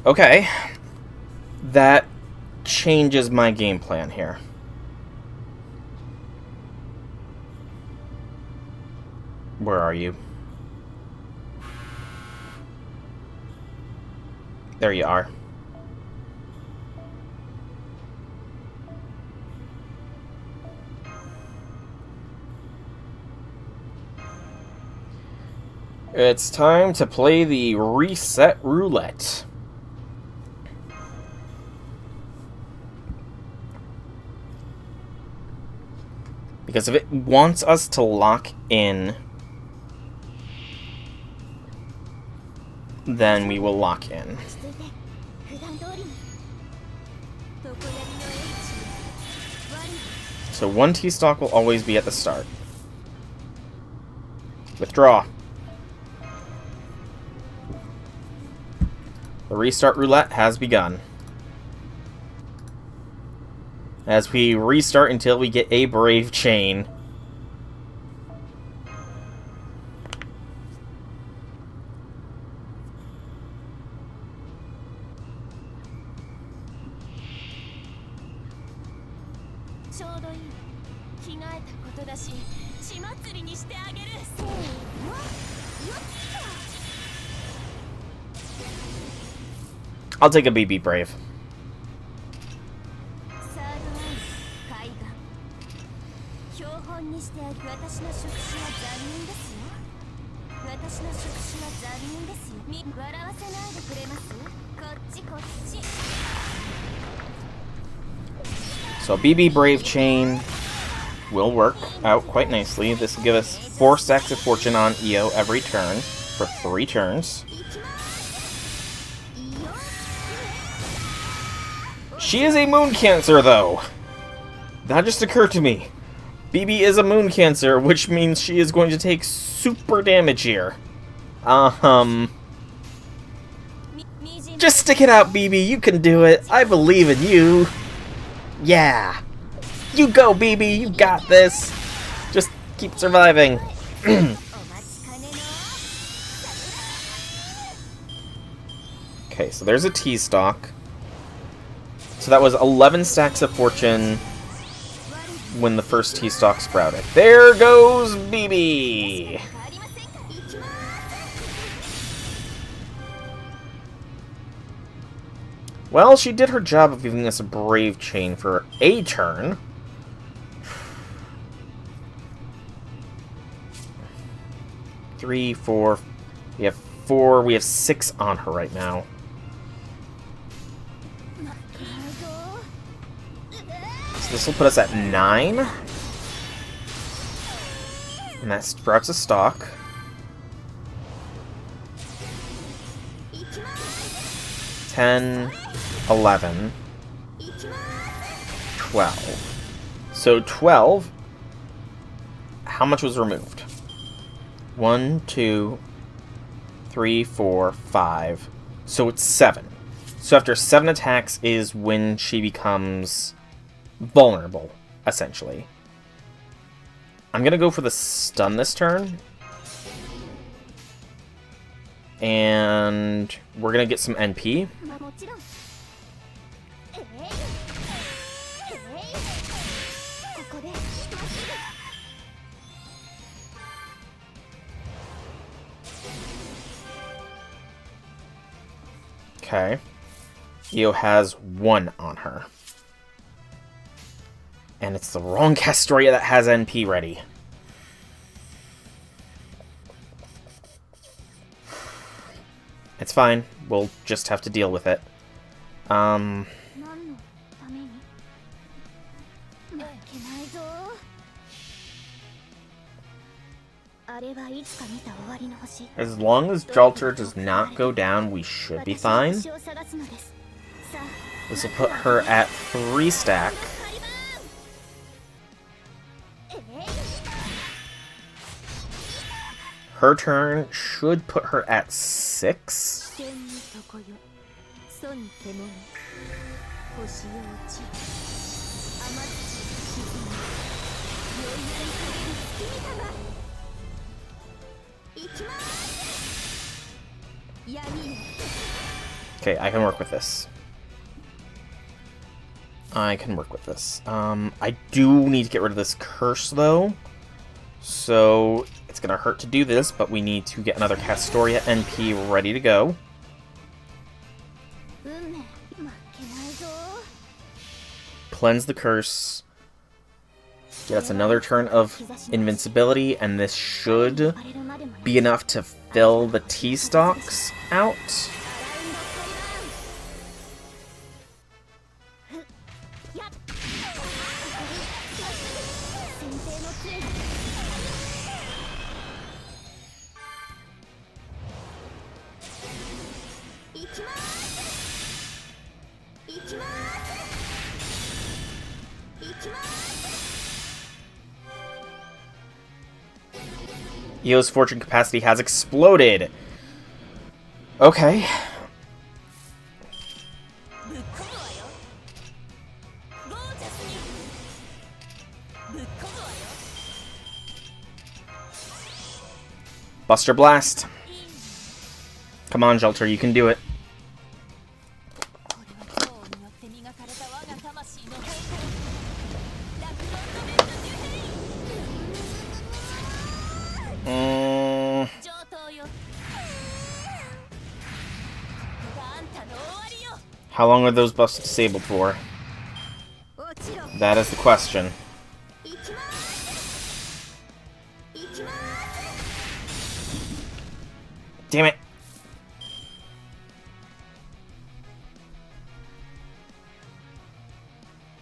Okay. That changes my game plan here. Where are you? There you are. It's time to play the reset roulette. Because if it wants us to lock in, then we will lock in. So one T-stock will always be at the start. Withdraw. The restart roulette has begun. As we restart until we get a brave chain. I'll take a BB Brave. So BB Brave chain will work out quite nicely. This will give us 4 stacks of fortune on EO every turn for 3 turns. She is a moon cancer, though. That just occurred to me. BB is a moon cancer, which means she is going to take super damage here. Just stick it out, BB. You can do it. I believe in you. Yeah. You go, BB. You got this. Just keep surviving. Okay, so there's a T-stock. So that was 11 stacks of fortune when the first T-stock sprouted. There goes BB! Well, she did her job of giving us a brave chain for a turn. Three, four. We have 4. We have 6 on her right now. So this will put us at 9. And that sprouts a stock. 10, 11, 12. So 12, how much was removed? 1, 2, 3, 4, 5. So it's 7. So after 7 attacks is when she becomes vulnerable, essentially. I'm gonna go for the stun this turn. And we're gonna get some NP. Okay. Io has 1 on her. And it's the wrong Castoria that has NP ready. It's fine. We'll just have to deal with it. As long as Jalter does not go down, we should be fine. This will put her at 3 stack. Her turn should put her at 6. Okay, I can work with this. I do need to get rid of this curse, though. So it's gonna hurt to do this, but we need to get another Castoria NP ready to go. Cleanse the curse. Yeah, that's another turn of invincibility, and this should be enough to fill the T-stalks out. Io's fortune capacity has exploded. Okay. Buster Blast. Come on, Jelter, you can do it. How long are those buffs disabled for? That is the question. Damn it!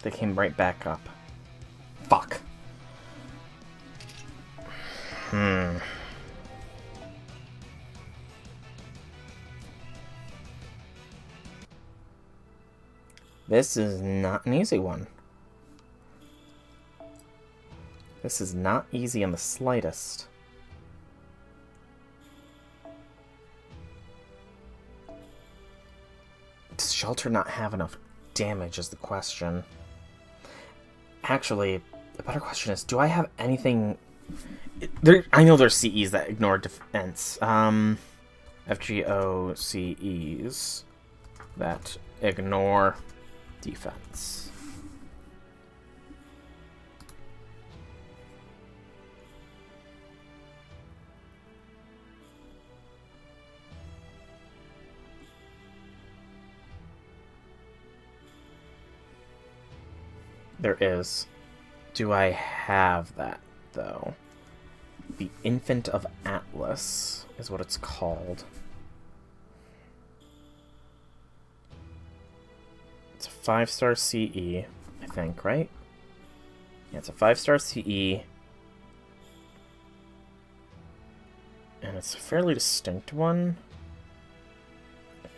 They came right back up. Fuck. This is not an easy one. This is not easy in the slightest. Does Shelter not have enough damage is the question. Actually, the better question is, do I have anything... I know there's CEs that ignore defense. FGO CEs that ignore defense. There is. Do I have that, though? The Infant of Atlas is what it's called. It's a 5-star CE, I think, right? Yeah, it's a 5-star CE. And it's a fairly distinct one.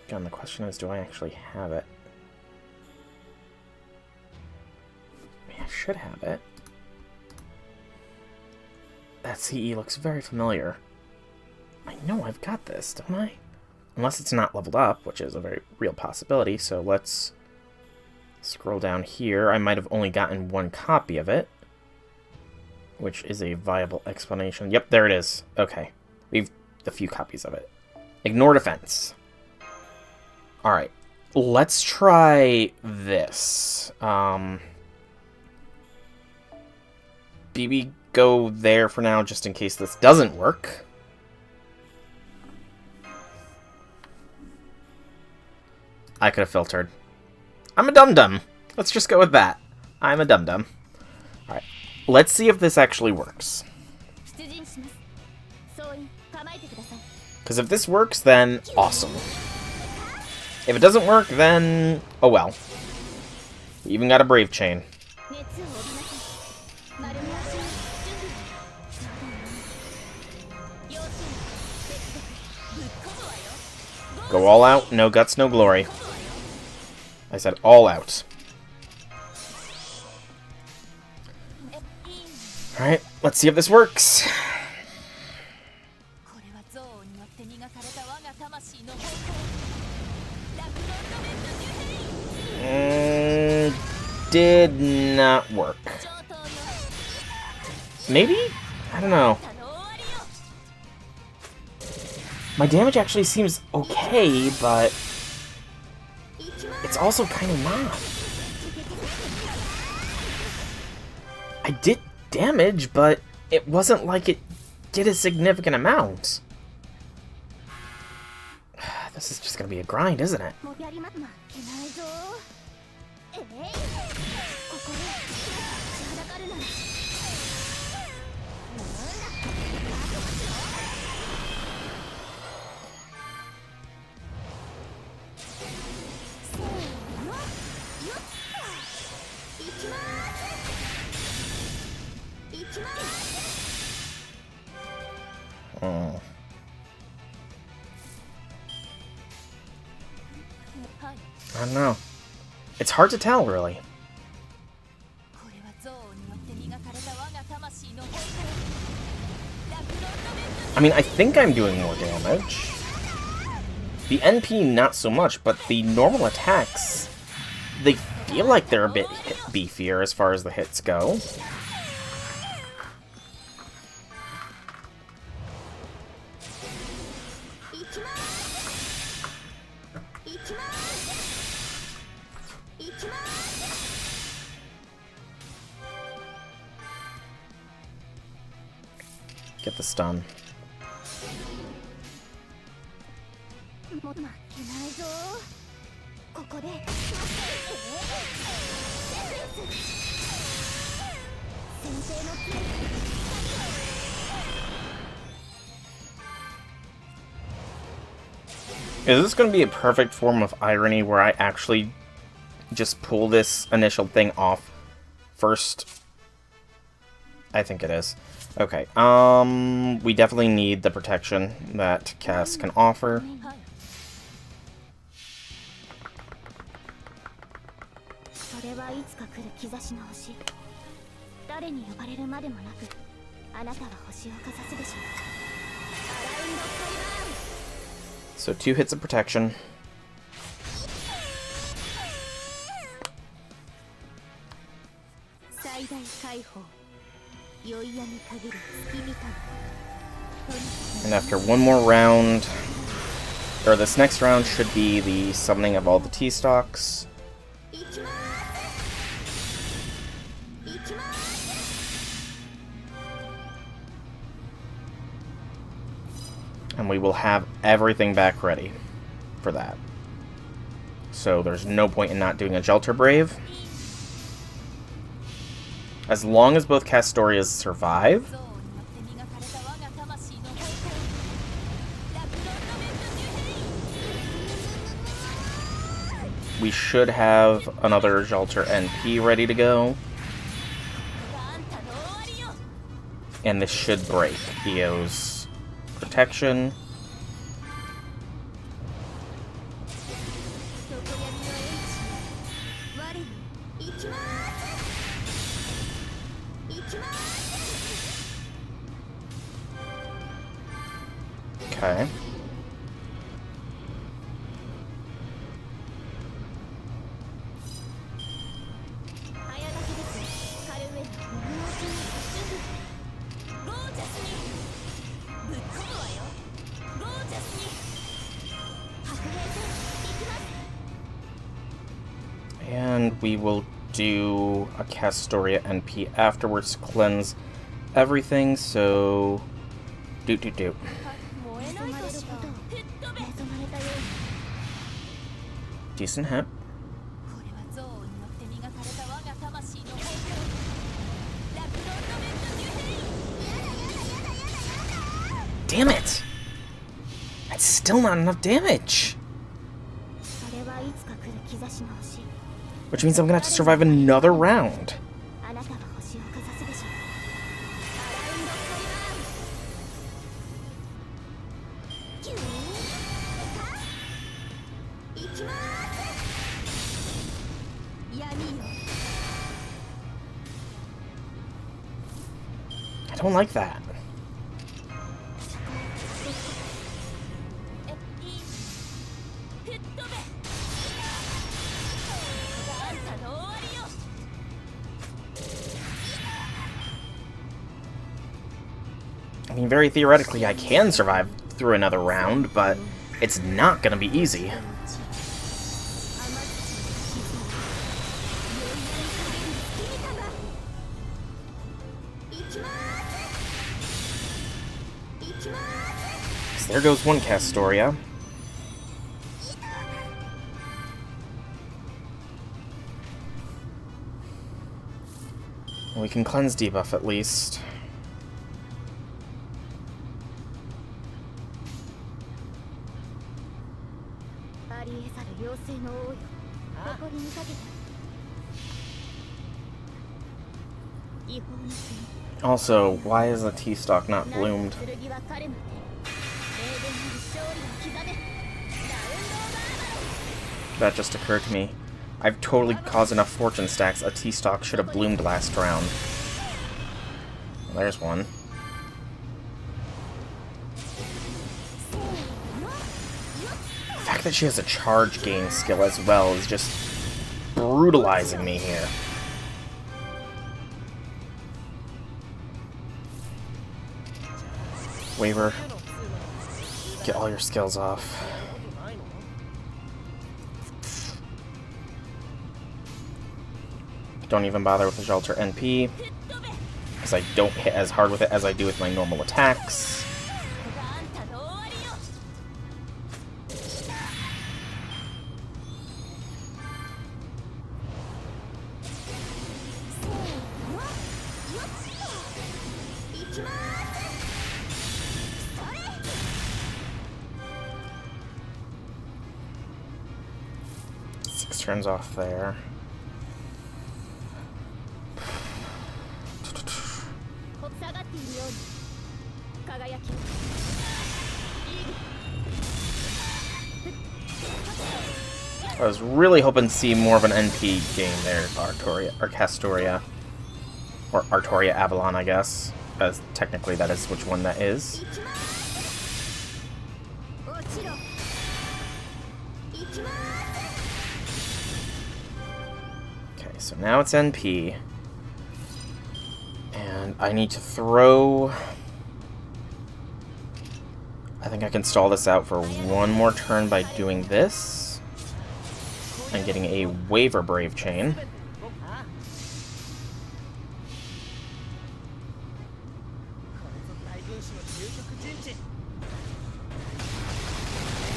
Again, the question is, do I actually have it? I should have it. That CE looks very familiar. I know I've got this, don't I? Unless it's not leveled up, which is a very real possibility, so let's scroll down here. I might have only gotten one copy of it, which is a viable explanation. Yep, there it is. Okay. We've a few copies of it. Ignore defense. Alright. Let's try this. BB, go there for now, just in case this doesn't work. I could have filtered. I'm a dum-dum. Let's just go with that. I'm a dum-dum. Alright. Let's see if this actually works. Because if this works, then awesome. If it doesn't work, then... oh well. We even got a Brave Chain. Go all out, no guts, no glory. I said all out. Alright, let's see if this works. Did not work. Maybe? I don't know. My damage actually seems okay, but it's also kind of not. I did damage, but it wasn't like it did a significant amount. This is just gonna be a grind, isn't it? 負けないぞ。ここで立ちはだかるなら。せーの、よっと。いきます。いきます。Oh. I don't know. It's hard to tell, really. I mean, I think I'm doing more damage. The NP, not so much, but the normal attacks, they feel like they're a bit beefier as far as the hits go. Get the stun. Is this going to be a perfect form of irony where I actually just pull this initial thing off first? I think it is. Okay, we definitely need the protection that Cass can offer. So 2 hits of protection. And after one more round, or this next round should be the summoning of all the T-Stocks. And we will have everything back ready for that. So there's no point in not doing a Gelter Brave. As long as both Castorias survive, we should have another Gelter NP ready to go. And this should break Io's protection. Okay. And we will do a Castoria NP afterwards to cleanse everything, so do. Decent hit. Damn it! That's still not enough damage! Which means I'm gonna have to survive another round. I don't like that. I mean, very theoretically, I can survive through another round, but it's not gonna be easy. So there goes one Castoria. We can cleanse debuff at least. Also, why is the T-stock not bloomed? That just occurred to me. I've totally caused enough fortune stacks. A T-stock should have bloomed last round. Well, there's one. The fact that she has a charge gain skill as well is just brutalizing me here. Waver, get all your skills off. Don't even bother with the Shelter NP, because I don't hit as hard with it as I do with my normal attacks. Six turns off there. I was really hoping to see more of an NP game there, Artoria, or Castoria. Or Artoria Avalon, I guess. As technically that is which one that is. Okay, so now it's NP. And I need to throw... I think I can stall this out for one more turn by doing this. And getting a Waver Brave Chain.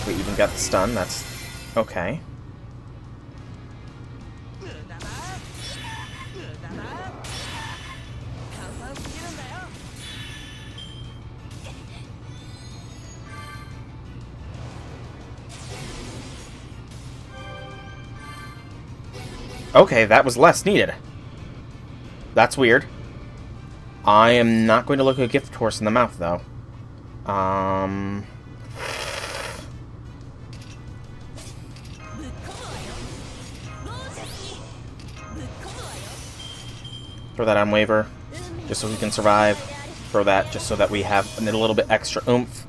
We even got the stun, that's okay. Okay, that was less needed. That's weird. I am not going to look a gift horse in the mouth, though. Throw that on Waver, just so we can survive. Throw that just so that we have a little bit extra oomph.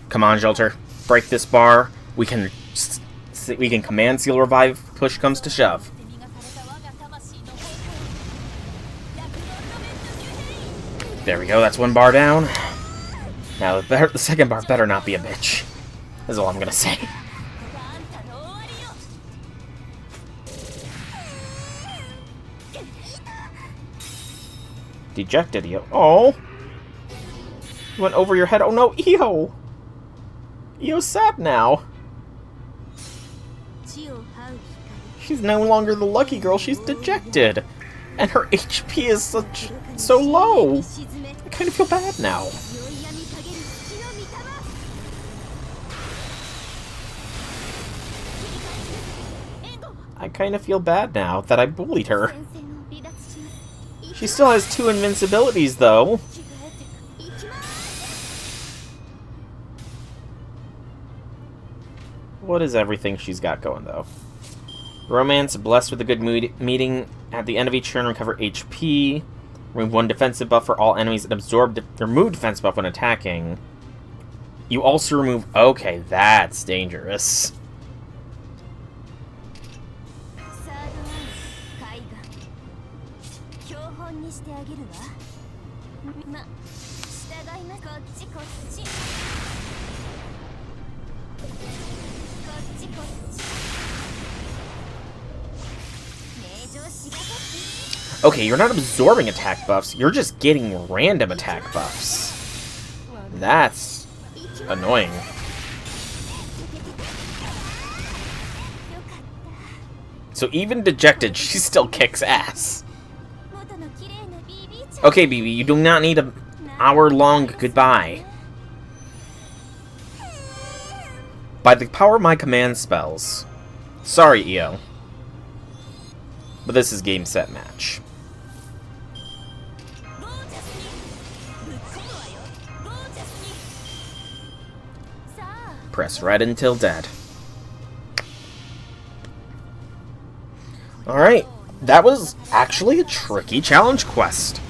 Come on, Shelter. Break this bar. We can command seal revive. Push comes to shove. There we go, that's one bar down. Now, the second bar better not be a bitch. That's all I'm gonna say. Dejected, Io. Oh! Went over your head. Oh no, Io! Io's sad now. She's no longer the lucky girl, she's dejected. And her HP is so low. I kind of feel bad now. I kind of feel bad now that I bullied her. She still has 2 invincibilities, though. What is everything she's got going, though? Romance, blessed with a good meeting. At the end of each turn, recover HP. Remove 1 defensive buff for all enemies and remove defense buff when attacking. You also remove... Okay, that's dangerous. Okay, you're not absorbing attack buffs, you're just getting random attack buffs. That's annoying. So even dejected, she still kicks ass. Okay, BB, you do not need an hour-long goodbye. By the power of my command spells. Sorry, EO. But this is game, set, match. Press red until dead. Alright, that was actually a tricky challenge quest.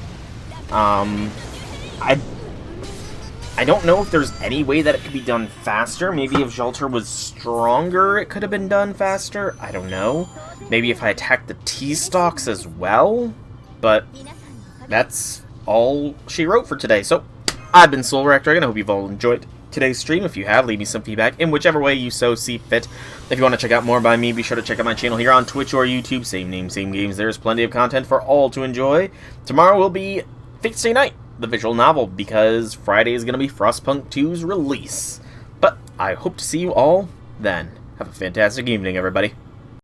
I don't know if there's any way that it could be done faster. Maybe if Jolter was stronger, it could have been done faster. I don't know. Maybe if I attacked the T-stalks as well. But that's all she wrote for today. So, I've been Soul Rector, and I hope you've all enjoyed today's stream. If you have, leave me some feedback in whichever way you so see fit. If you want to check out more by me, be sure to check out my channel here on Twitch or YouTube. Same name, same games. There's plenty of content for all to enjoy. Tomorrow will be Fate Stay Night, the visual novel, because Friday is going to be Frostpunk 2's release. But I hope to see you all then. Have a fantastic evening, everybody.